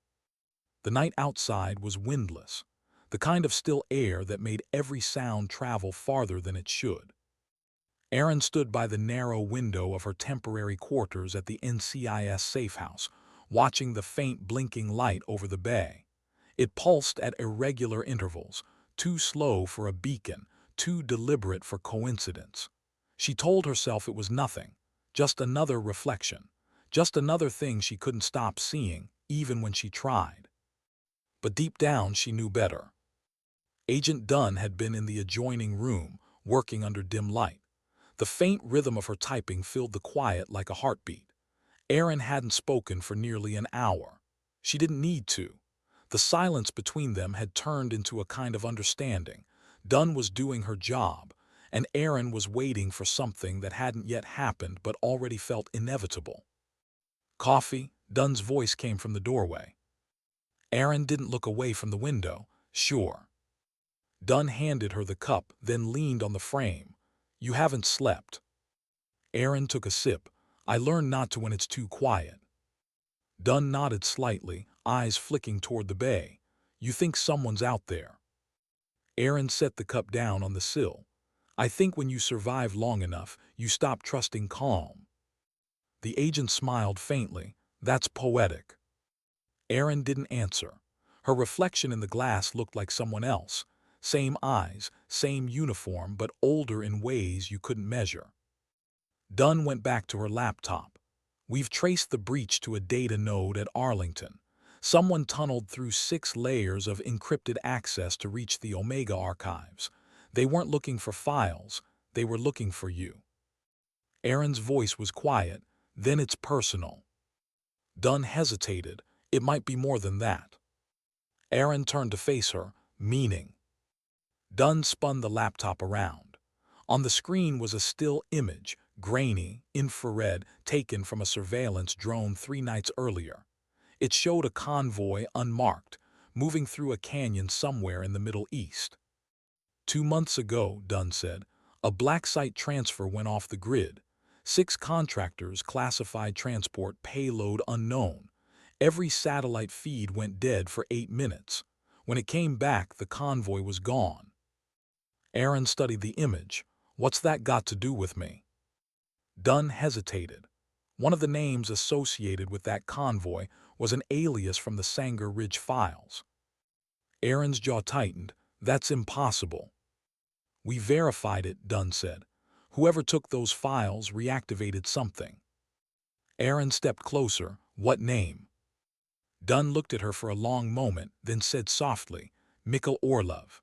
The night outside was windless, the kind of still air that made every sound travel farther than it should. Erin stood by the narrow window of her temporary quarters at the NCIS safe house, watching the faint blinking light over the bay. It pulsed at irregular intervals, too slow for a beacon, too deliberate for coincidence. She told herself it was nothing, just another reflection, just another thing she couldn't stop seeing, even when she tried. But deep down she knew better. Agent Dunn had been in the adjoining room, working under dim light. The faint rhythm of her typing filled the quiet like a heartbeat. Erin hadn't spoken for nearly an hour. She didn't need to. The silence between them had turned into a kind of understanding. Dunn was doing her job, and Erin was waiting for something that hadn't yet happened but already felt inevitable. "Coffee?" Dunn's voice came from the doorway. Erin didn't look away from the window. "Sure." Dunn handed her the cup, then leaned on the frame. "You haven't slept." Erin took a sip. "I learned not to when it's too quiet." Dunn nodded slightly, eyes flicking toward the bay. "You think someone's out there." Erin set the cup down on the sill. "I think when you survive long enough, you stop trusting calm." The agent smiled faintly. "That's poetic." Erin didn't answer. Her reflection in the glass looked like someone else. Same eyes, same uniform, but older in ways you couldn't measure. Dunn went back to her laptop. "We've traced the breach to a data node at Arlington. Someone tunneled through 6 layers of encrypted access to reach the Omega archives. They weren't looking for files, they were looking for you." Erin's voice was quiet. "Then it's personal." Dunn hesitated. "It might be more than that." Erin turned to face her. "Meaning?" Dunn spun the laptop around. On the screen was a still image, grainy, infrared, taken from a surveillance drone 3 nights earlier. It showed a convoy unmarked, moving through a canyon somewhere in the Middle East. "2 months ago," Dunn said, "a black site transfer went off the grid. 6 contractors classified transport payload unknown. Every satellite feed went dead for 8 minutes. When it came back, the convoy was gone." Erin studied the image. "What's that got to do with me?" Dunn hesitated. One of the names associated with that convoy was an alias from the Sanger Ridge files. Erin's jaw tightened. "That's impossible." "We verified it," Dunn said. "Whoever took those files reactivated something." Erin stepped closer. "What name?" Dunn looked at her for a long moment, then said softly, "Mikhail Orlov."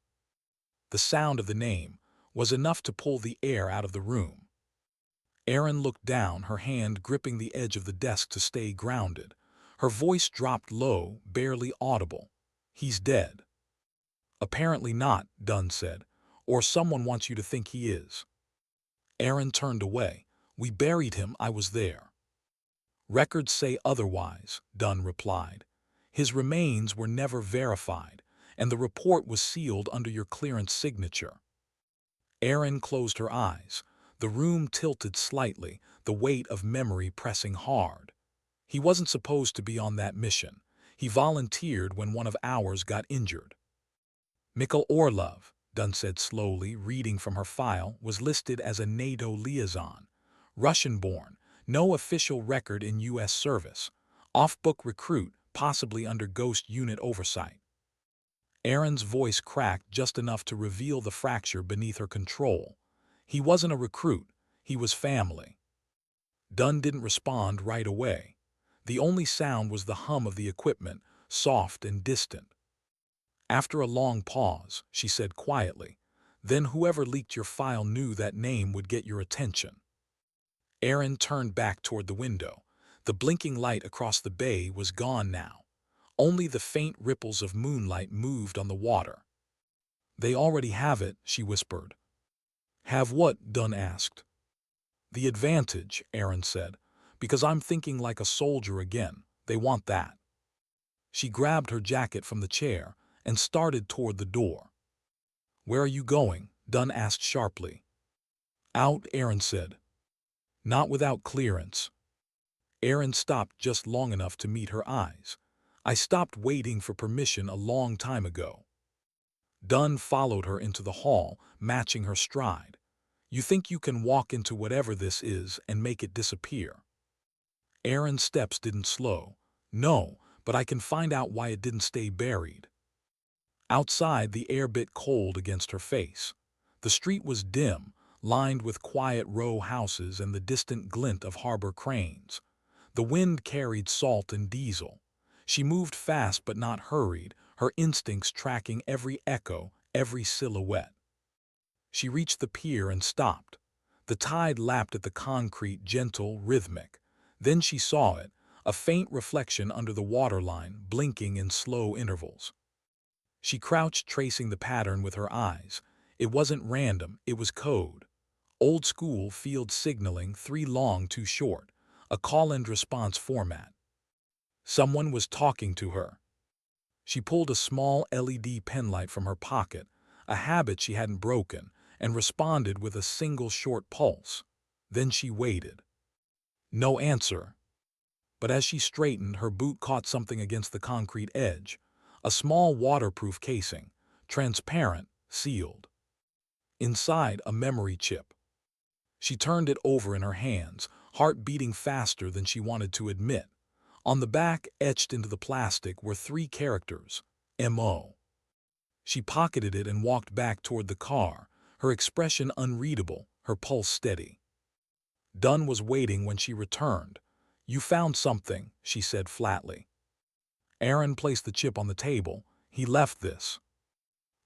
The sound of the name was enough to pull the air out of the room. Erin looked down, her hand gripping the edge of the desk to stay grounded. Her voice dropped low, barely audible. "He's dead." "Apparently not," Dunn said. "Or someone wants you to think he is." Erin turned away. "We buried him, I was there." "Records say otherwise," Dunn replied. "His remains were never verified, and the report was sealed under your clearance signature." Erin closed her eyes. The room tilted slightly, the weight of memory pressing hard. He wasn't supposed to be on that mission. He volunteered when one of ours got injured. "Mikhail Orlov," Dunn said slowly, reading from her file, "was listed as a NATO liaison. Russian-born, no official record in U.S. service. Off-book recruit, possibly under Ghost Unit oversight. Aaron's voice cracked just enough to reveal the fracture beneath her control. He wasn't a recruit, he was family. Dunn didn't respond right away. The only sound was the hum of the equipment, soft and distant. After a long pause, she said quietly, "Then whoever leaked your file knew that name would get your attention." Aaron turned back toward the window. The blinking light across the bay was gone now. Only the faint ripples of moonlight moved on the water. "They already have it," she whispered. "Have what?" Dunn asked. "The advantage," Aaron said, "because I'm thinking like a soldier again. They want that." She grabbed her jacket from the chair and started toward the door. "Where are you going?" Dunn asked sharply. "Out," Aaron said. "Not without clearance." Aaron stopped just long enough to meet her eyes. "I stopped waiting for permission a long time ago." Dunn followed her into the hall, matching her stride. "You think you can walk into whatever this is and make it disappear?" Aaron's steps didn't slow. "No, but I can find out why it didn't stay buried." Outside, the air bit cold against her face. The street was dim, lined with quiet row houses and the distant glint of harbor cranes. The wind carried salt and diesel. She moved fast but not hurried, her instincts tracking every echo, every silhouette. She reached the pier and stopped. The tide lapped at the concrete, gentle, rhythmic. Then she saw it, a faint reflection under the waterline, blinking in slow intervals. She crouched, tracing the pattern with her eyes. It wasn't random, it was code. Old school field signaling, 3 long, 2 short. A call-and-response format. Someone was talking to her. She pulled a small LED penlight from her pocket, a habit she hadn't broken, and responded with a single short pulse. Then she waited. No answer. But as she straightened, her boot caught something against the concrete edge. A small waterproof casing, transparent, sealed. Inside, a memory chip. She turned it over in her hands, heart beating faster than she wanted to admit. On the back, etched into the plastic, were 3 characters, M.O. She pocketed it and walked back toward the car, her expression unreadable, her pulse steady. Dunn was waiting when she returned. "You found something," she said flatly. Aaron placed the chip on the table. "He left this."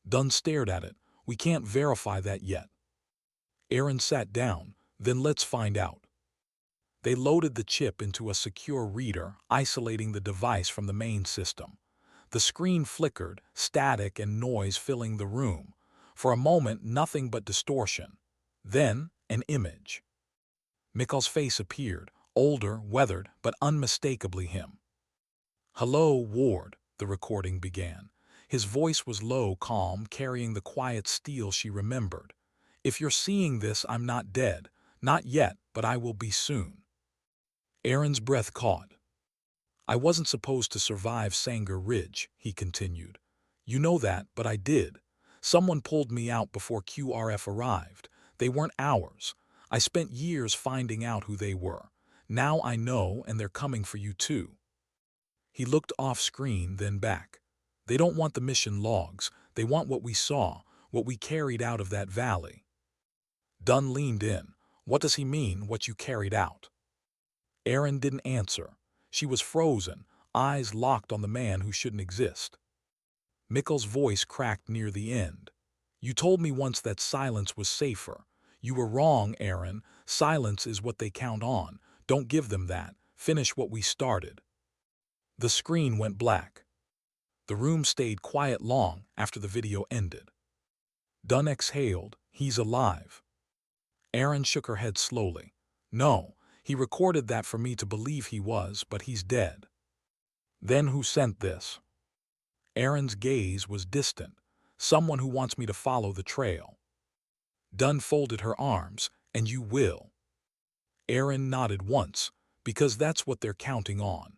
Dunn stared at it. "We can't verify that yet." Aaron sat down. "Then let's find out." They loaded the chip into a secure reader, isolating the device from the main system. The screen flickered, static and noise filling the room. For a moment, nothing but distortion. Then, an image. Mikkel's face appeared, older, weathered, but unmistakably him. "Hello, Ward," the recording began. His voice was low, calm, carrying the quiet steel she remembered. "If you're seeing this, I'm not dead. Not yet, but I will be soon." Aaron's breath caught. "I wasn't supposed to survive Sanger Ridge," he continued. "You know that, but I did. Someone pulled me out before QRF arrived. They weren't ours. I spent years finding out who they were. Now I know, and they're coming for you too." He looked off-screen, then back. "They don't want the mission logs. They want what we saw, what we carried out of that valley." Dunn leaned in. "What does he mean, what you carried out?" Aaron didn't answer. She was frozen, eyes locked on the man who shouldn't exist. Mikkel's voice cracked near the end. "You told me once that silence was safer. You were wrong, Aaron. Silence is what they count on. Don't give them that. Finish what we started." The screen went black. The room stayed quiet long after the video ended. Dunn exhaled. "He's alive." Aaron shook her head slowly. "No, he recorded that for me to believe he was, but he's dead." "Then who sent this?" Aaron's gaze was distant. "Someone who wants me to follow the trail." Dunn folded her arms. "And you will." Aaron nodded once. "Because that's what they're counting on."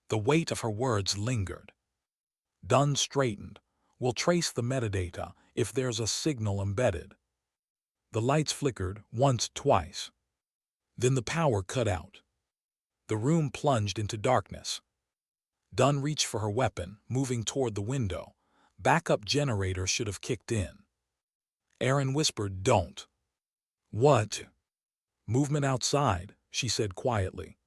The weight of her words lingered. Dunn straightened. "We'll trace the metadata if there's a signal embedded." The lights flickered, once, twice. Then the power cut out. The room plunged into darkness. Dunn reached for her weapon, moving toward the window. Backup generator should have kicked in. Aaron whispered, "Don't." "What?" "Movement outside," she said quietly.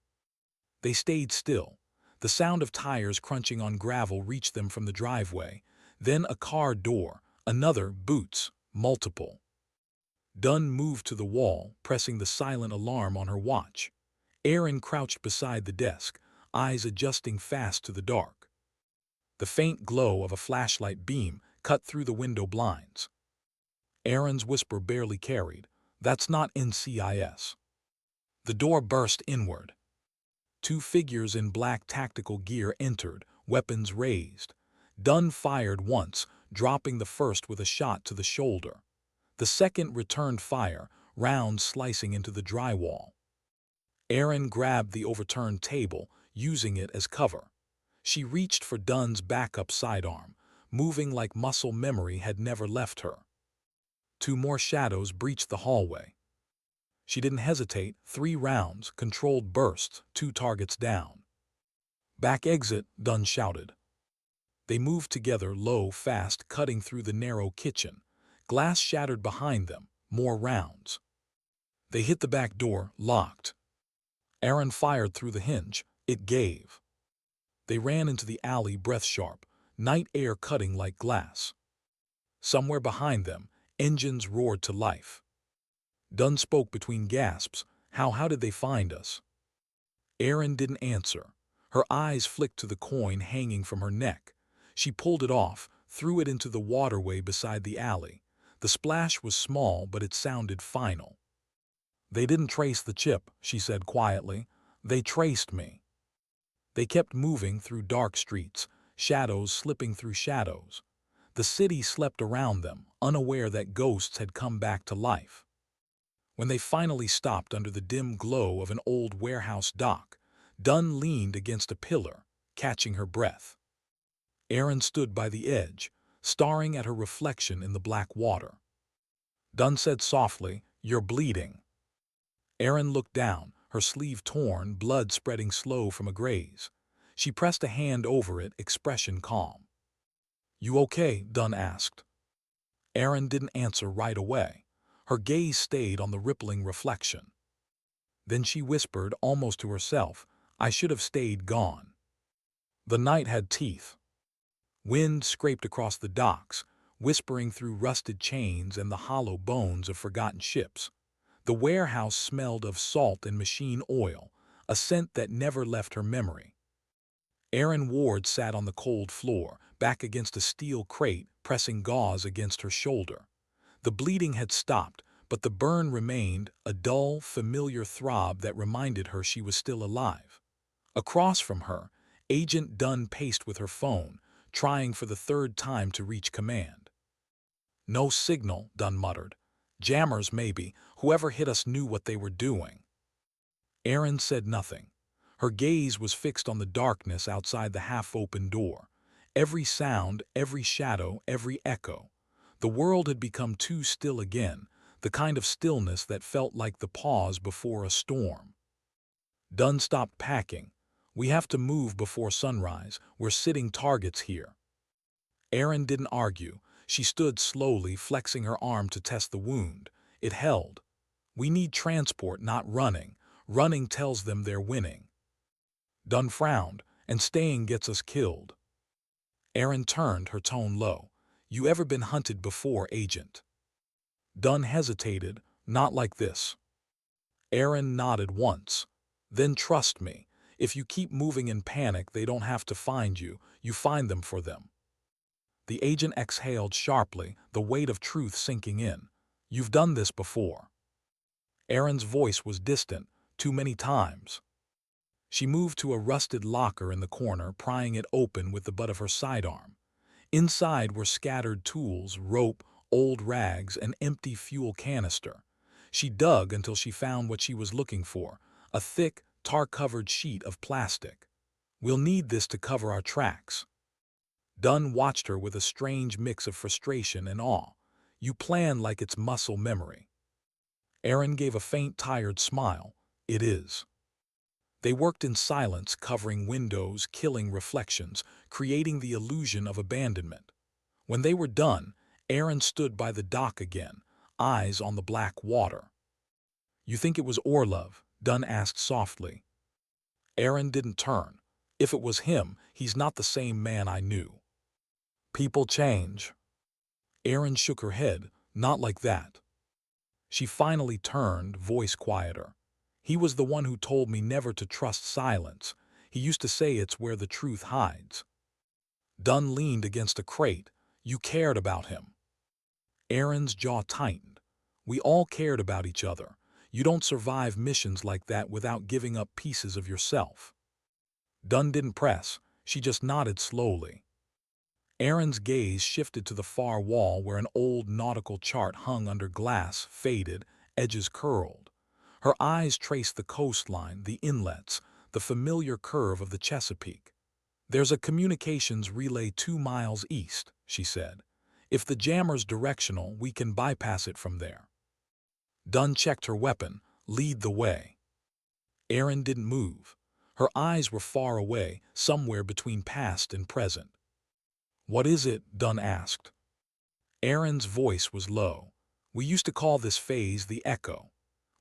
They stayed still. The sound of tires crunching on gravel reached them from the driveway. Then a car door, another, boots, multiple. Dunn moved to the wall, pressing the silent alarm on her watch. Aaron crouched beside the desk, eyes adjusting fast to the dark. The faint glow of a flashlight beam cut through the window blinds. Aaron's whisper barely carried, "That's not NCIS." The door burst inward. Two figures in black tactical gear entered, weapons raised. Dunn fired once, dropping the first with a shot to the shoulder. The second returned fire, rounds slicing into the drywall. Aaron grabbed the overturned table, using it as cover. She reached for Dunn's backup sidearm, moving like muscle memory had never left her. Two more shadows breached the hallway. She didn't hesitate, 3 rounds, controlled bursts, 2 targets down. "Back exit," Dunn shouted. They moved together, low, fast, cutting through the narrow kitchen. Glass shattered behind them, more rounds. They hit the back door, locked. Aaron fired through the hinge. It gave. They ran into the alley, breath sharp, night air cutting like glass. Somewhere behind them, engines roared to life. Dunn spoke between gasps. How did they find us?" Aaron didn't answer. Her eyes flicked to the coin hanging from her neck. She pulled it off, threw it into the waterway beside the alley. The splash was small, but it sounded final. "They didn't trace the chip," she said quietly. "They traced me." They kept moving through dark streets, shadows slipping through shadows. The city slept around them, unaware that ghosts had come back to life. When they finally stopped under the dim glow of an old warehouse dock, Dunn leaned against a pillar, catching her breath. Aaron stood by the edge, staring at her reflection in the black water. Dunn said softly, "You're bleeding." Aaron looked down, her sleeve torn, blood spreading slow from a graze. She pressed a hand over it, expression calm. "You okay?" Dunn asked. Aaron didn't answer right away. Her gaze stayed on the rippling reflection. Then she whispered, almost to herself, "I should have stayed gone." The night had teeth. Wind scraped across the docks, whispering through rusted chains and the hollow bones of forgotten ships. The warehouse smelled of salt and machine oil, a scent that never left her memory. Aaron Ward sat on the cold floor, back against a steel crate, pressing gauze against her shoulder. The bleeding had stopped, but the burn remained, a dull, familiar throb that reminded her she was still alive. Across from her, Agent Dunn paced with her phone, trying for the 3rd time to reach command. "No signal," Dunn muttered. "Jammers, maybe. Whoever hit us knew what they were doing." Aaron said nothing. Her gaze was fixed on the darkness outside the half-open door. Every sound, every shadow, every echo. The world had become too still again, the kind of stillness that felt like the pause before a storm. Dunn stopped packing. "We have to move before sunrise. We're sitting targets here." Aaron didn't argue. She stood slowly, flexing her arm to test the wound. It held. "We need transport, not running. Running tells them they're winning." Dunn frowned, "And staying gets us killed." Aaron turned, her tone low. "You ever been hunted before, Agent?" Dunn hesitated. "Not like this." Aaron nodded once. "Then trust me. If you keep moving in panic, they don't have to find you. You find them for them." The agent exhaled sharply, the weight of truth sinking in. "You've done this before." Aaron's voice was distant. "Too many times." She moved to a rusted locker in the corner, prying it open with the butt of her sidearm. Inside were scattered tools, rope, old rags, an empty fuel canister. She dug until she found what she was looking for, a thick, tar-covered sheet of plastic. "We'll need this to cover our tracks." Dunn watched her with a strange mix of frustration and awe. "You plan like it's muscle memory." Aaron gave a faint, tired smile. "It is." They worked in silence, covering windows, killing reflections, creating the illusion of abandonment. When they were done, Aaron stood by the dock again, eyes on the black water. "You think it was Orlov?" Dunn asked softly. Aaron didn't turn. "If it was him, he's not the same man I knew." "People change." Aaron shook her head. "Not like that." She finally turned, voice quieter. "He was the one who told me never to trust silence. He used to say it's where the truth hides." Dunn leaned against a crate. "You cared about him." Aaron's jaw tightened. "We all cared about each other. You don't survive missions like that without giving up pieces of yourself." Dunn didn't press. She just nodded slowly. Aaron's gaze shifted to the far wall where an old nautical chart hung under glass, faded, edges curled. Her eyes traced the coastline, the inlets, the familiar curve of the Chesapeake. "There's a communications relay 2 miles east," she said. "If the jammer's directional, we can bypass it from there." Dunn checked her weapon. "Lead the way." Aaron didn't move. Her eyes were far away, somewhere between past and present. "What is it?" Dunn asked. Aaron's voice was low. "We used to call this phase the echo.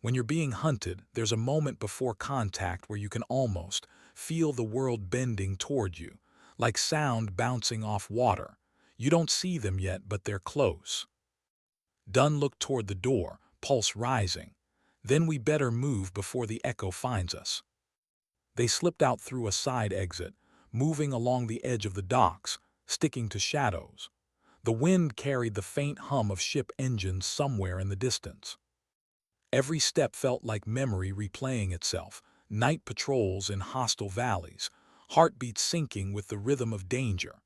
When you're being hunted, there's a moment before contact where you can almost feel the world bending toward you, like sound bouncing off water. You don't see them yet, but they're close." Dunn looked toward the door, pulse rising. "Then we better move before the echo finds us." They slipped out through a side exit, moving along the edge of the docks, sticking to shadows. The wind carried the faint hum of ship engines somewhere in the distance. Every step felt like memory replaying itself, night patrols in hostile valleys, heartbeats syncing with the rhythm of danger.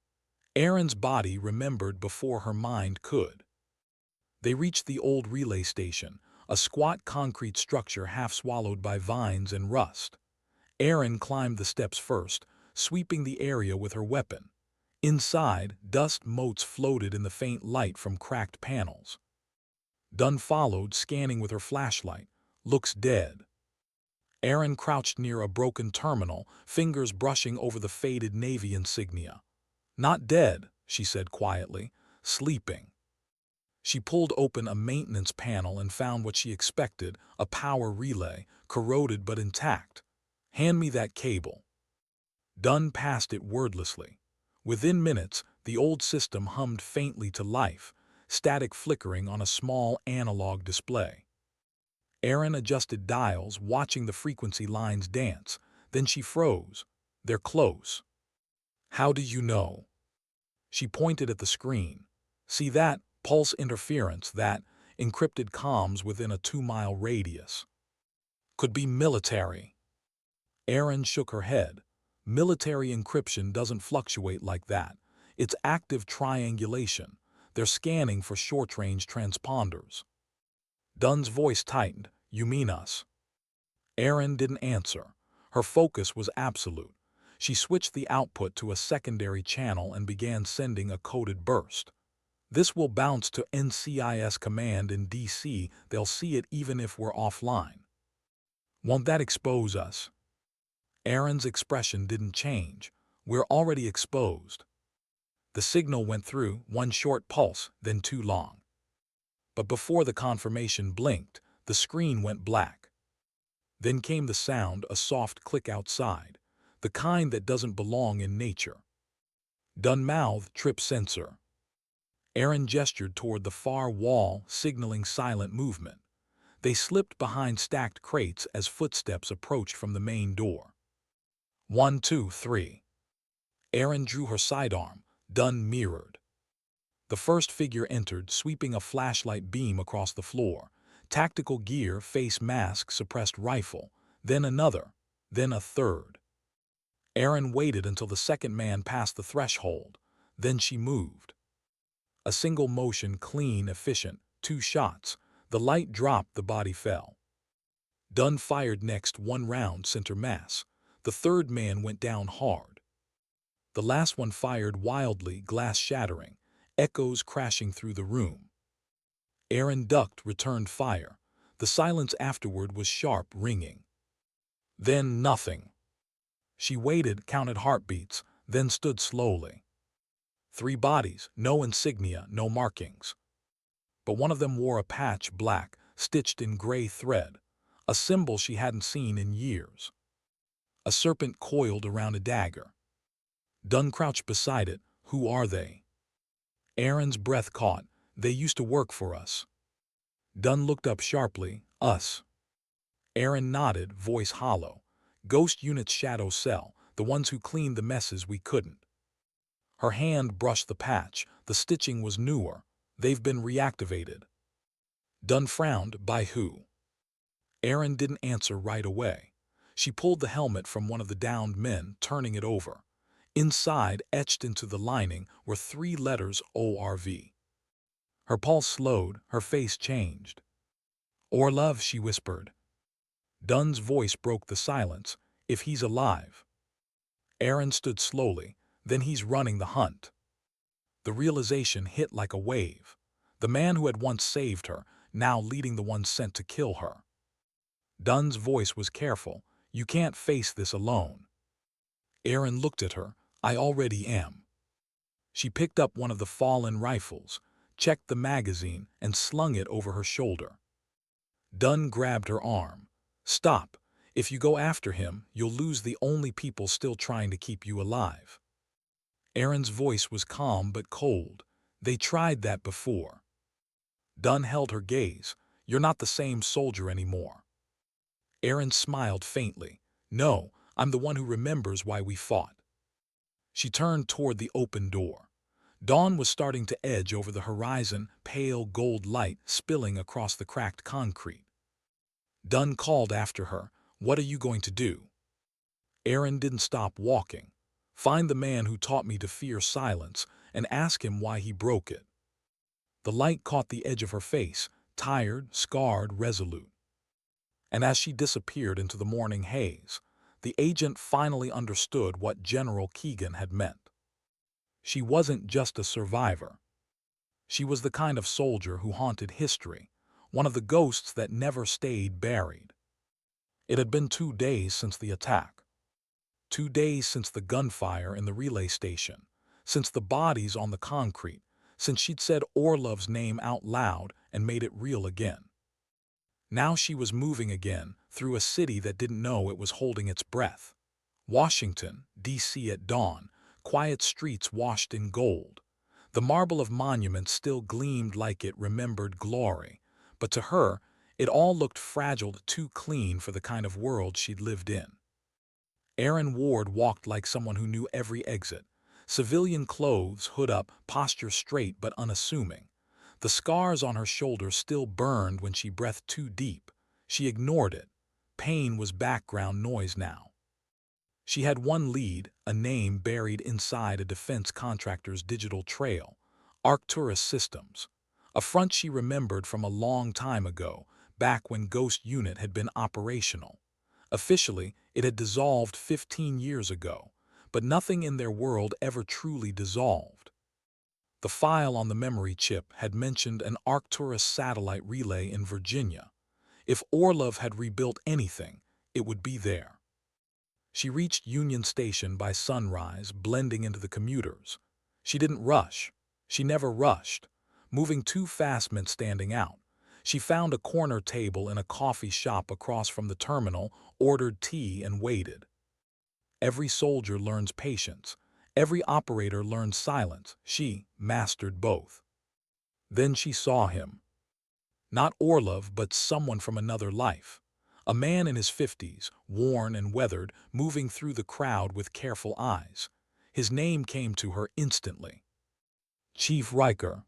Aaron's body remembered before her mind could. They reached the old relay station, a squat concrete structure half swallowed by vines and rust. Aaron climbed the steps first, sweeping the area with her weapon. Inside, dust motes floated in the faint light from cracked panels. Dunn followed, scanning with her flashlight. "Looks dead." Aaron crouched near a broken terminal, fingers brushing over the faded Navy insignia. "Not dead," she said quietly. "Sleeping." She pulled open a maintenance panel and found what she expected, a power relay, corroded but intact. "Hand me that cable." Dunn passed it wordlessly. Within minutes, the old system hummed faintly to life, static flickering on a small analog display. Aaron adjusted dials, watching the frequency lines dance. Then she froze. "They're close." "How do you know?" She pointed at the screen. "See that? Pulse interference, that encrypted comms within a 2-mile radius. Could be military." Aaron shook her head. "Military encryption doesn't fluctuate like that. It's active triangulation. They're scanning for short-range transponders." Dunn's voice tightened. "You mean us?" Aaron didn't answer. Her focus was absolute. She switched the output to a secondary channel and began sending a coded burst. "This will bounce to NCIS command in DC. They'll see it even if we're offline." "Won't that expose us?" Aaron's expression didn't change. "We're already exposed." The signal went through, one short pulse, then 2 long. But before the confirmation blinked, the screen went black. Then came the sound, a soft click outside, the kind that doesn't belong in nature. Dunn mouthed, "Trip sensor." Aaron gestured toward the far wall, signaling silent movement. They slipped behind stacked crates as footsteps approached from the main door. 1, 2, 3. Aaron drew her sidearm. Dunn mirrored. The first figure entered, sweeping a flashlight beam across the floor. Tactical gear, face mask, suppressed rifle. Then another. Then a third. Aaron waited until the second man passed the threshold. Then she moved. A single motion, clean, efficient. 2 shots. The light dropped, the body fell. Dunn fired next, 1 round, center mass. The third man went down hard. The last one fired wildly, glass shattering, echoes crashing through the room. Aaron ducked, returned fire. The silence afterward was sharp, ringing. Then nothing. She waited, counted heartbeats, then stood slowly. 3 bodies, no insignia, no markings. But one of them wore a patch black, stitched in gray thread, a symbol she hadn't seen in years. A serpent coiled around a dagger. Dunn crouched beside it. Who are they? Aaron's breath caught. They used to work for us. Dunn looked up sharply. Us. Aaron nodded, voice hollow. Ghost Unit's shadow cell, the ones who cleaned the messes we couldn't. Her hand brushed the patch. The stitching was newer. They've been reactivated. Dunn frowned. By who? Aaron didn't answer right away. She pulled the helmet from one of the downed men, turning it over. Inside, etched into the lining, were 3 letters ORV. Her pulse slowed, her face changed. Orlov, she whispered. Dunn's voice broke the silence. If he's alive. Aaron stood slowly. Then he's running the hunt. The realization hit like a wave. The man who had once saved her, now leading the ones sent to kill her. Dunn's voice was careful. You can't face this alone. Aaron looked at her. I already am. She picked up one of the fallen rifles, checked the magazine, and slung it over her shoulder. Dunn grabbed her arm. Stop. If you go after him, you'll lose the only people still trying to keep you alive. Aaron's voice was calm but cold. They tried that before. Dunn held her gaze. You're not the same soldier anymore. Aaron smiled faintly. No, I'm the one who remembers why we fought. She turned toward the open door. Dawn was starting to edge over the horizon, pale gold light spilling across the cracked concrete. Dunn called after her. What are you going to do? Aaron didn't stop walking. Find the man who taught me to fear silence and ask him why he broke it. The light caught the edge of her face, tired, scarred, resolute. And as she disappeared into the morning haze, the agent finally understood what General Keegan had meant. She wasn't just a survivor. She was the kind of soldier who haunted history, one of the ghosts that never stayed buried. It had been 2 days since the attack. 2 days since the gunfire in the relay station, since the bodies on the concrete, since she'd said Orlov's name out loud and made it real again. Now she was moving again through a city that didn't know it was holding its breath. Washington, D.C. at dawn, quiet streets washed in gold. The marble of monuments still gleamed like it remembered glory, but to her, it all looked fragile, too clean for the kind of world she'd lived in. Aaron Ward walked like someone who knew every exit. Civilian clothes, hood up, posture straight but unassuming. The scars on her shoulders still burned when she breathed too deep. She ignored it. Pain was background noise now. She had one lead, a name buried inside a defense contractor's digital trail, Arcturus Systems. A front she remembered from a long time ago, back when Ghost Unit had been operational. Officially, it had dissolved 15 years ago, but nothing in their world ever truly dissolved. The file on the memory chip had mentioned an Arcturus satellite relay in Virginia. If Orlov had rebuilt anything, it would be there. She reached Union Station by sunrise, blending into the commuters. She didn't rush. She never rushed. Moving too fast meant standing out. She found a corner table in a coffee shop across from the terminal, ordered tea, and waited. Every soldier learns patience. Every operator learns silence. She mastered both. Then she saw him. Not Orlov, but someone from another life. A man in his 50s, worn and weathered, moving through the crowd with careful eyes. His name came to her instantly. Chief Riker.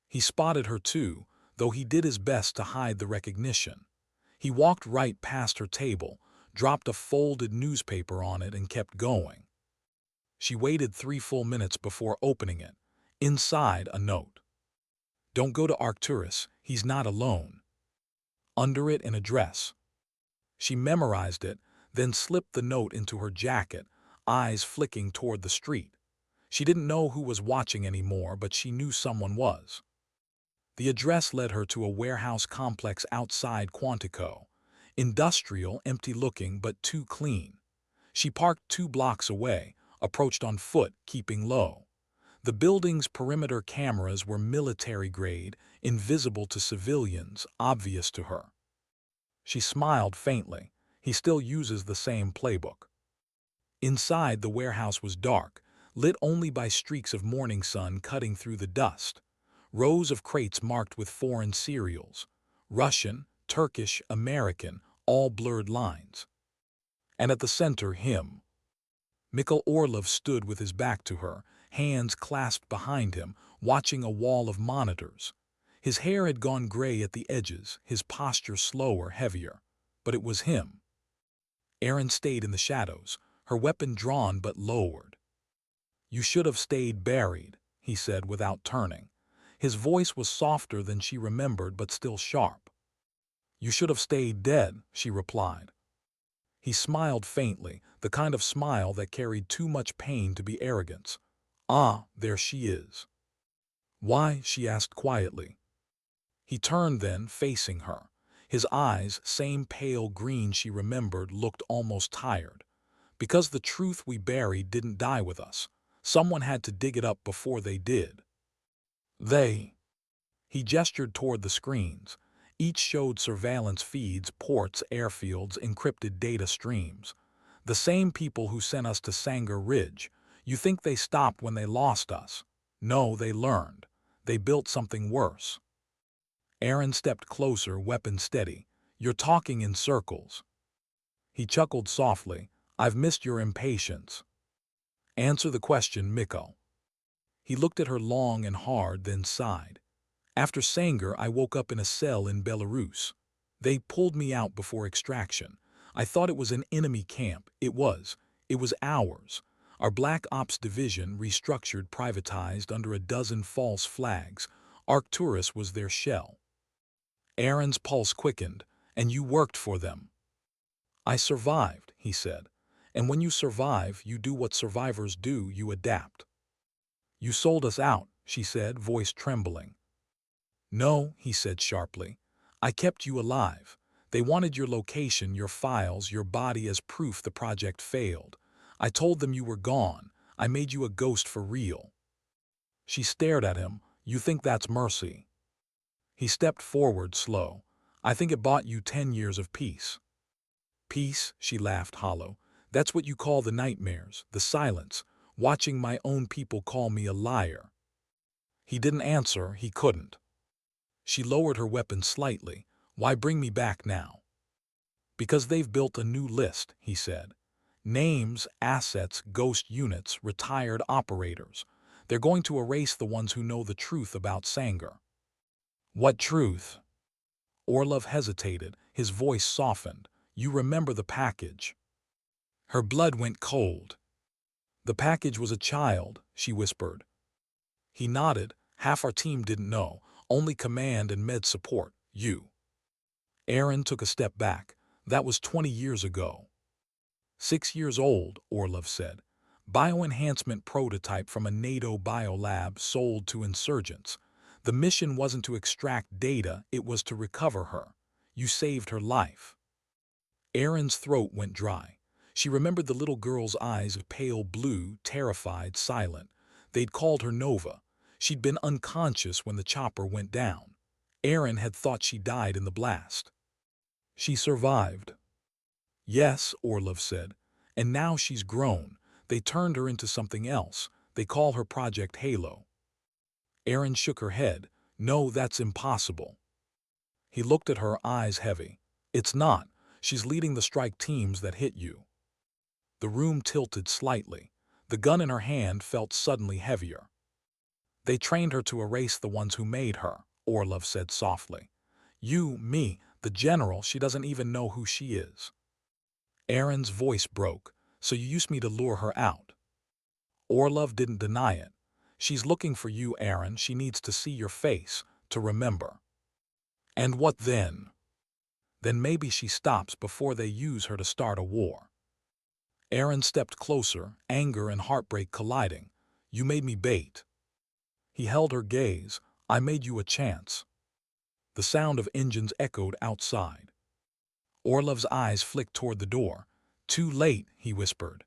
He spotted her too, though he did his best to hide the recognition. He walked right past her table, dropped a folded newspaper on it, and kept going. She waited 3 full minutes before opening it. Inside, a note. Don't go to Arcturus, he's not alone. Under it, an address. She memorized it, then slipped the note into her jacket, eyes flicking toward the street. She didn't know who was watching anymore, but she knew someone was. The address led her to a warehouse complex outside Quantico. Industrial, empty-looking, but too clean. She parked 2 blocks away, approached on foot, keeping low. The building's perimeter cameras were military-grade, invisible to civilians, obvious to her. She smiled faintly. He still uses the same playbook. Inside, the warehouse was dark, lit only by streaks of morning sun cutting through the dust. Rows of crates marked with foreign cereals. Russian, Turkish, American, all blurred lines. And at the center, him. Mikhail Orlov stood with his back to her, hands clasped behind him, watching a wall of monitors. His hair had gone gray at the edges, his posture slower, heavier. But it was him. Erin stayed in the shadows, her weapon drawn but lowered. "You should have stayed buried," he said without turning. His voice was softer than she remembered but still sharp. "You should have stayed dead," she replied. He smiled faintly, the kind of smile that carried too much pain to be arrogance. "Ah, there she is." "Why?" she asked quietly. He turned then, facing her. His eyes, same pale green she remembered, looked almost tired. "Because the truth we buried didn't die with us. Someone had to dig it up before they did." "They." He gestured toward the screens. Each showed surveillance feeds, ports, airfields, encrypted data streams. "The same people who sent us to Sanger Ridge. You think they stopped when they lost us? No, they learned. They built something worse." Erin stepped closer, weapon steady. "You're talking in circles." He chuckled softly. "I've missed your impatience." "Answer the question, Mikko." He looked at her long and hard, then sighed. "After Sanger, I woke up in a cell in Belarus. They pulled me out before extraction. I thought it was an enemy camp. It was. It was ours. Our Black Ops division, restructured, privatized under a dozen false flags. Arcturus was their shell." Erin's pulse quickened. "And you worked for them." "I survived," he said. "And when you survive, you do what survivors do, you adapt." "You sold us out," she said, voice trembling. "No," he said sharply. "I kept you alive. They wanted your location, your files, your body as proof the project failed. I told them you were gone. I made you a ghost for real." She stared at him. "You think that's mercy?" He stepped forward, slow. "I think it bought you 10 years of peace." "Peace?" She laughed hollow. "That's what you call the nightmares, the silence, watching my own people call me a liar." He didn't answer. He couldn't. She lowered her weapon slightly. "Why bring me back now?" "Because they've built a new list," he said. "Names, assets, ghost units, retired operators. They're going to erase the ones who know the truth about Sanger." "What truth?" Orlov hesitated, his voice softened. "You remember the package." Her blood went cold. "The package was a child," she whispered. He nodded. "Half our team didn't know. Only command and med support. You." Erin took a step back. "That was 20 years ago." 6 years old, Orlov said. "Bioenhancement prototype from a NATO biolab sold to insurgents. The mission wasn't to extract data, it was to recover her. You saved her life." Erin's throat went dry. She remembered the little girl's eyes, pale blue, terrified, silent. They'd called her Nova. She'd been unconscious when the chopper went down. Erin had thought she died in the blast. "She survived." "Yes," Orlov said. "And now she's grown. They turned her into something else. They call her Project Halo." Erin shook her head. "No, that's impossible." He looked at her, eyes heavy. "It's not. She's leading the strike teams that hit you." The room tilted slightly. The gun in her hand felt suddenly heavier. "They trained her to erase the ones who made her," Orlov said softly. "You, me, the general, she doesn't even know who she is." Erin's voice broke. "So you used me to lure her out." Orlov didn't deny it. "She's looking for you, Erin. She needs to see your face, to remember." "And what then?" "Then maybe she stops before they use her to start a war." Erin stepped closer, anger and heartbreak colliding. "You made me bait." He held her gaze. "I made you a chance." The sound of engines echoed outside. Orlov's eyes flicked toward the door. "Too late," he whispered.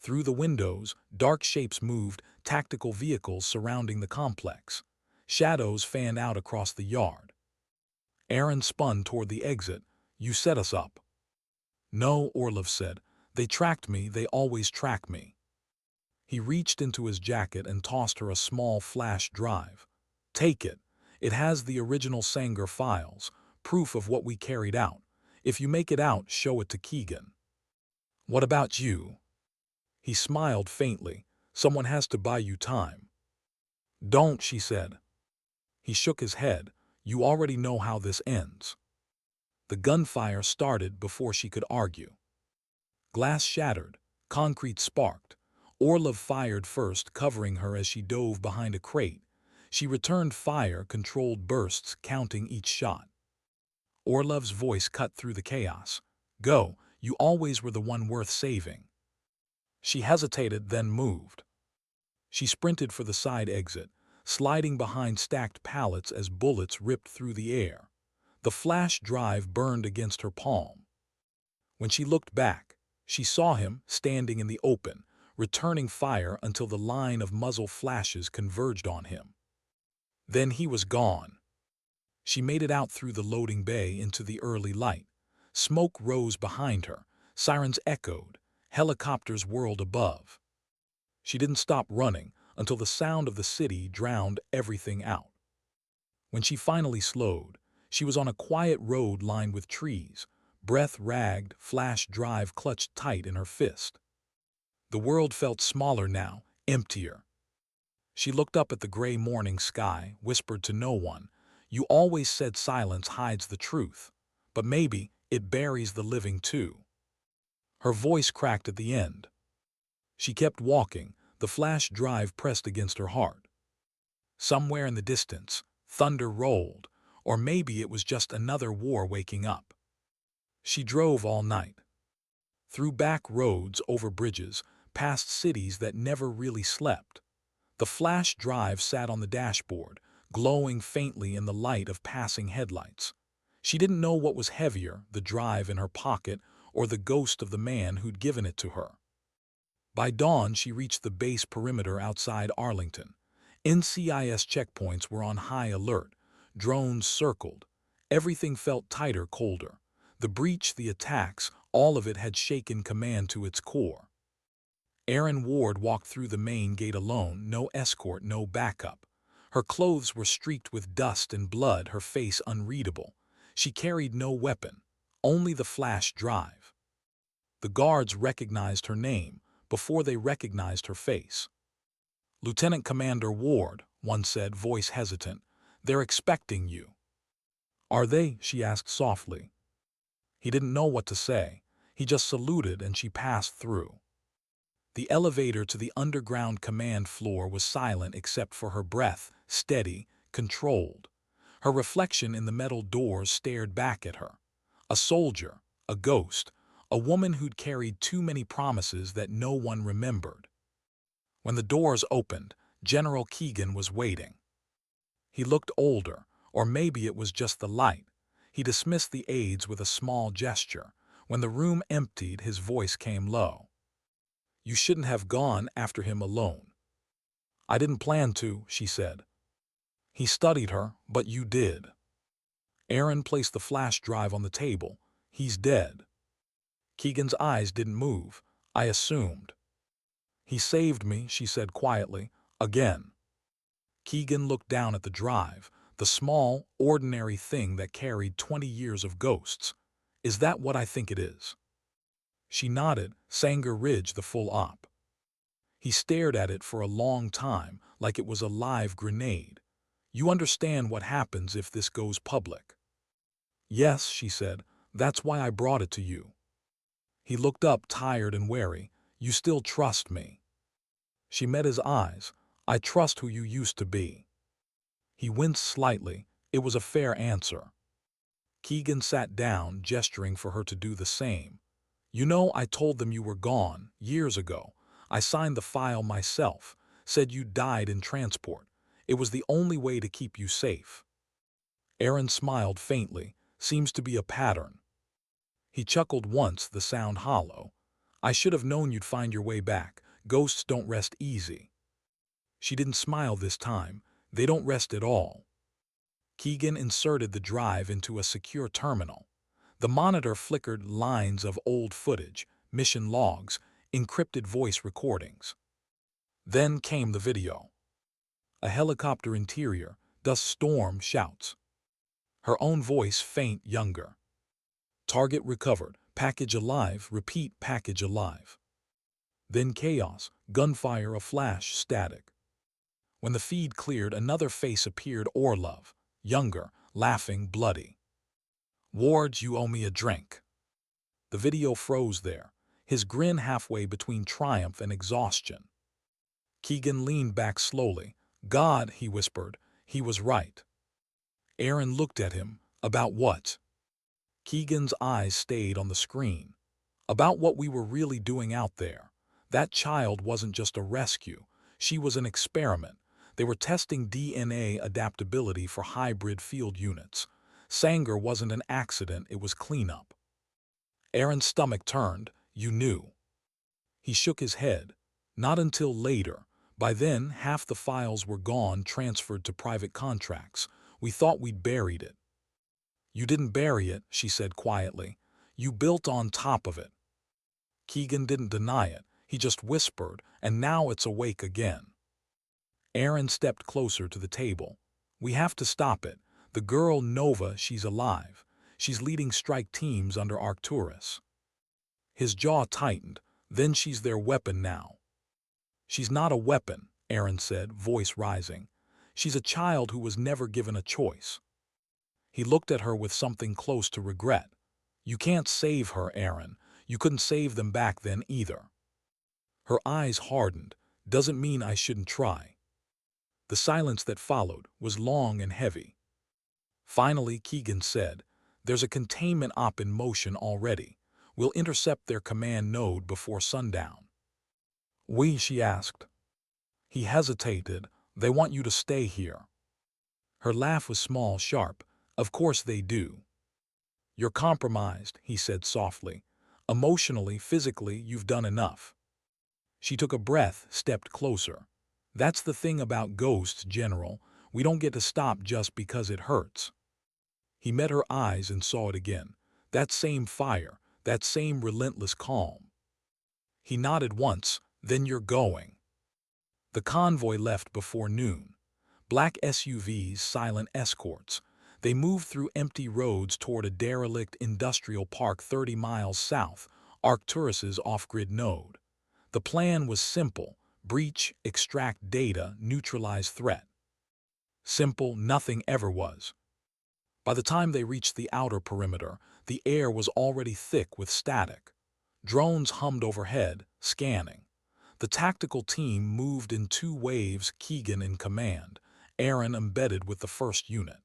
Through the windows, dark shapes moved, tactical vehicles surrounding the complex. Shadows fanned out across the yard. Aaron spun toward the exit. "You set us up." "No," Orlov said. "They tracked me, they always track me." He reached into his jacket and tossed her a small flash drive. "Take it. It has the original Sanger files, proof of what we carried out. If you make it out, show it to Keegan." "What about you?" He smiled faintly. "Someone has to buy you time." "Don't," she said. He shook his head. "You already know how this ends." The gunfire started before she could argue. Glass shattered. Concrete sparked. Orlov fired first, covering her as she dove behind a crate. She returned fire, controlled bursts, counting each shot. Orlov's voice cut through the chaos. "Go, you always were the one worth saving." She hesitated, then moved. She sprinted for the side exit, sliding behind stacked pallets as bullets ripped through the air. The flash drive burned against her palm. When she looked back, she saw him standing in the open, returning fire until the line of muzzle flashes converged on him. Then he was gone. She made it out through the loading bay into the early light. Smoke rose behind her. Sirens echoed. Helicopters whirled above. She didn't stop running until the sound of the city drowned everything out. When she finally slowed, she was on a quiet road lined with trees. Breath ragged, flash drive clutched tight in her fist. The world felt smaller now, emptier. She looked up at the gray morning sky, whispered to no one, "You always said silence hides the truth, but maybe it buries the living too." Her voice cracked at the end. She kept walking, the flash drive pressed against her heart. Somewhere in the distance, thunder rolled, or maybe it was just another war waking up. She drove all night. Through back roads, over bridges, past cities that never really slept. The flash drive sat on the dashboard, glowing faintly in the light of passing headlights. She didn't know what was heavier, the drive in her pocket or the ghost of the man who'd given it to her. By dawn, she reached the base perimeter outside Arlington. NCIS checkpoints were on high alert. Drones circled. Everything felt tighter, colder. The breach, the attacks, all of it had shaken command to its core. Erin Ward walked through the main gate alone, no escort, no backup. Her clothes were streaked with dust and blood, her face unreadable. She carried no weapon, only the flash drive. The guards recognized her name before they recognized her face. "Lieutenant Commander Ward," one said, voice hesitant. "They're expecting you." "Are they?" she asked softly. He didn't know what to say. He just saluted and she passed through. The elevator to the underground command floor was silent except for her breath, steady, controlled. Her reflection in the metal doors stared back at her. A soldier, a ghost, a woman who'd carried too many promises that no one remembered. When the doors opened, General Keegan was waiting. He looked older, or maybe it was just the light. He dismissed the aides with a small gesture. When the room emptied, his voice came low. "You shouldn't have gone after him alone." "I didn't plan to," she said. He studied her, "But you did." Aaron placed the flash drive on the table. "He's dead." Keegan's eyes didn't move. "I assumed." "He saved me," she said quietly, "again." Keegan looked down at the drive, the small, ordinary thing that carried 20 years of ghosts. "Is that what I think it is?" She nodded. "Sanger Ridge, the full op." He stared at it for a long time, like it was a live grenade. "You understand what happens if this goes public?" "Yes," she said. "That's why I brought it to you." He looked up, tired and wary. "You still trust me?" She met his eyes. "I trust who you used to be." He winced slightly. It was a fair answer. Keegan sat down, gesturing for her to do the same. "You know, I told them you were gone, years ago. I signed the file myself, said you died in transport. It was the only way to keep you safe." Aaron smiled faintly. "Seems to be a pattern." He chuckled once, the sound hollow. "I should have known you'd find your way back. Ghosts don't rest easy." She didn't smile this time. They don't rest at all. Keegan inserted the drive into a secure terminal. The monitor flickered lines of old footage, mission logs, encrypted voice recordings. Then came the video. A helicopter interior, dust storm shouts. Her own voice faint younger. Target recovered, package alive, repeat package alive. Then chaos, gunfire, a flash, static. When the feed cleared, another face appeared, Orlov, younger, laughing, bloody. Ward, you owe me a drink. The video froze there, his grin halfway between triumph and exhaustion. Keegan leaned back slowly. God, he whispered, he was right. Aaron looked at him. About what? Keegan's eyes stayed on the screen. About what we were really doing out there. That child wasn't just a rescue. She was an experiment. They were testing DNA adaptability for hybrid field units. Sanger wasn't an accident, it was cleanup. Aaron's stomach turned. You knew. He shook his head. Not until later. By then, half the files were gone, transferred to private contracts. We thought we'd buried it. You didn't bury it, she said quietly. You built on top of it. Keegan didn't deny it. He just whispered, and now it's awake again. Aaron stepped closer to the table. We have to stop it. The girl Nova, she's alive. She's leading strike teams under Arcturus. His jaw tightened. Then she's their weapon now. She's not a weapon, Aaron said, voice rising. She's a child who was never given a choice. He looked at her with something close to regret. You can't save her, Aaron. You couldn't save them back then either. Her eyes hardened. Doesn't mean I shouldn't try. The silence that followed was long and heavy. Finally, Keegan said, there's a containment op in motion already. We'll intercept their command node before sundown. She asked. He hesitated. They want you to stay here. Her laugh was small, sharp. Of course they do. You're compromised, he said softly. Emotionally, physically, you've done enough. She took a breath, stepped closer. That's the thing about ghosts, General. We don't get to stop just because it hurts. He met her eyes and saw it again. That same fire, that same relentless calm. He nodded once, then you're going. The convoy left before noon. Black SUVs, silent escorts. They moved through empty roads toward a derelict industrial park 30 miles south, Arcturus's off-grid node. The plan was simple. Breach, extract data, neutralize threat. Simple, nothing ever was. By the time they reached the outer perimeter, the air was already thick with static. Drones hummed overhead, scanning. The tactical team moved in 2 waves, Keegan in command, Aaron embedded with the first unit.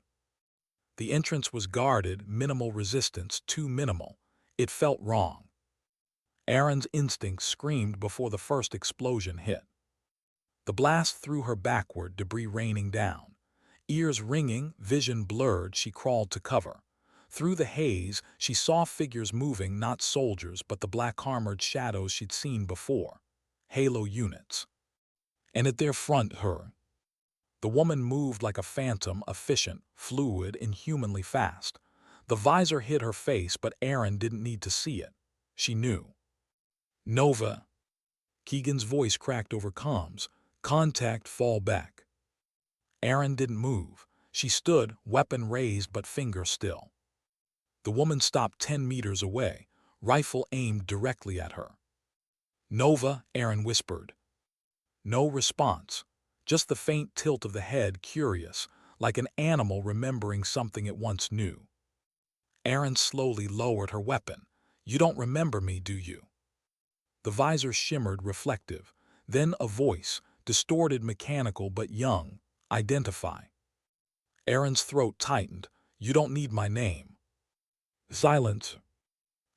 The entrance was guarded, minimal resistance, too minimal. It felt wrong. Aaron's instincts screamed before the first explosion hit. The blast threw her backward, debris raining down. Ears ringing, vision blurred, she crawled to cover. Through the haze, she saw figures moving, not soldiers, but the black-armored shadows she'd seen before. Halo units. And at their front, her. The woman moved like a phantom, efficient, fluid, inhumanly fast. The visor hid her face, but Aaron didn't need to see it. She knew. Nova. Keegan's voice cracked over comms. Contact, fall back. Aaron didn't move. She stood, weapon raised but finger still. The woman stopped 10 meters away, rifle aimed directly at her. Nova, Aaron whispered. No response, just the faint tilt of the head, curious, like an animal remembering something it once knew. Aaron slowly lowered her weapon. You don't remember me, do you? The visor shimmered, reflective. Then a voice, distorted, mechanical but young. Identify. Aaron's throat tightened. You don't need my name. Silence.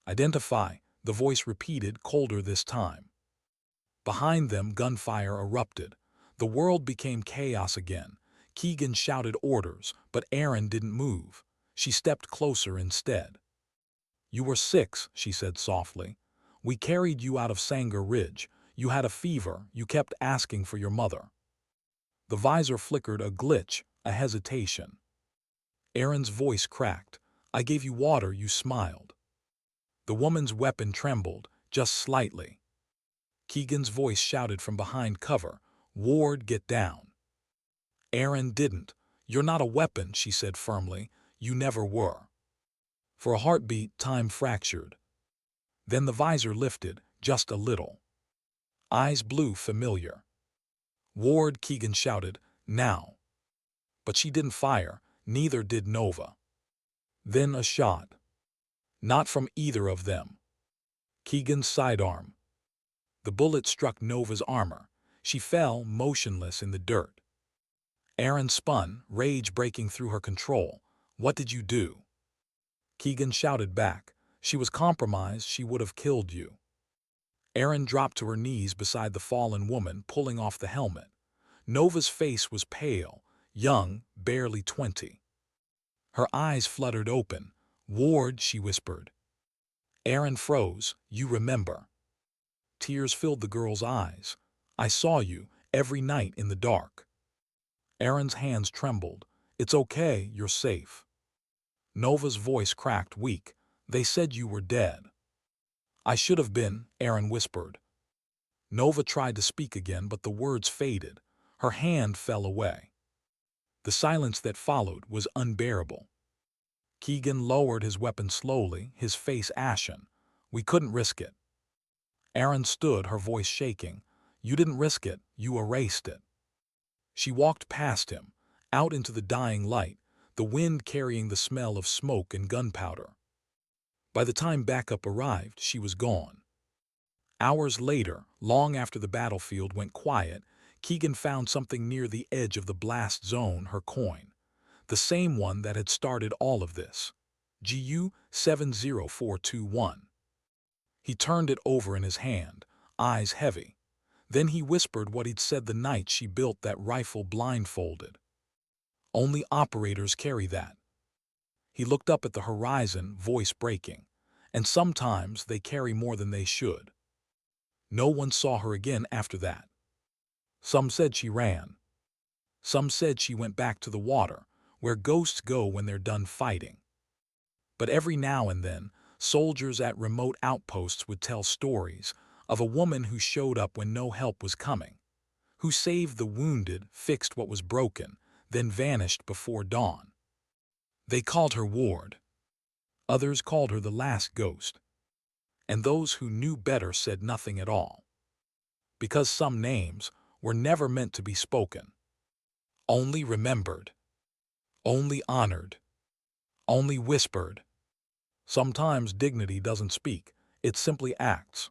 Identify, the voice repeated, colder this time. Behind them, gunfire erupted. The world became chaos again. Keegan shouted orders, but Aaron didn't move. She stepped closer instead. You were 6, she said softly. We carried you out of Sanger Ridge. You had a fever. You kept asking for your mother. The visor flickered a glitch, a hesitation. Aaron's voice cracked. I gave you water, you smiled. The woman's weapon trembled, just slightly. Keegan's voice shouted from behind cover, Ward, get down. Aaron didn't. You're not a weapon, she said firmly. You never were. For a heartbeat, time fractured. Then the visor lifted, just a little. Eyes blue familiar. Ward, Keegan shouted, now. But she didn't fire, neither did Nova. Then a shot. Not from either of them. Keegan's sidearm. The bullet struck Nova's armor. She fell, motionless in the dirt. Aaron spun, rage breaking through her control. What did you do? Keegan shouted back. She was compromised, she would have killed you. Aaron dropped to her knees beside the fallen woman, pulling off the helmet. Nova's face was pale, young, barely 20. Her eyes fluttered open. Ward, she whispered. Aaron froze. You remember. Tears filled the girl's eyes. I saw you, every night in the dark. Aaron's hands trembled. It's okay, you're safe. Nova's voice cracked, weak. They said you were dead. I should have been, Aaron whispered. Nova tried to speak again, but the words faded. Her hand fell away. The silence that followed was unbearable. Keegan lowered his weapon slowly, his face ashen. We couldn't risk it. Aaron stood, her voice shaking. You didn't risk it, you erased it. She walked past him, out into the dying light, the wind carrying the smell of smoke and gunpowder. By the time backup arrived, she was gone. Hours later, long after the battlefield went quiet, Keegan found something near the edge of the blast zone, her coin. The same one that had started all of this. GU 70421. He turned it over in his hand, eyes heavy. Then he whispered what he'd said the night she built that rifle blindfolded. Only operators carry that. He looked up at the horizon, voice breaking. And sometimes they carry more than they should. No one saw her again after that. Some said she ran. Some said she went back to the water, where ghosts go when they're done fighting. But every now and then, soldiers at remote outposts would tell stories of a woman who showed up when no help was coming, who saved the wounded, fixed what was broken, then vanished before dawn. They called her Ward. Others called her the last ghost. And those who knew better said nothing at all. Because some names were never meant to be spoken. Only remembered. Only honored. Only whispered. Sometimes dignity doesn't speak, it simply acts.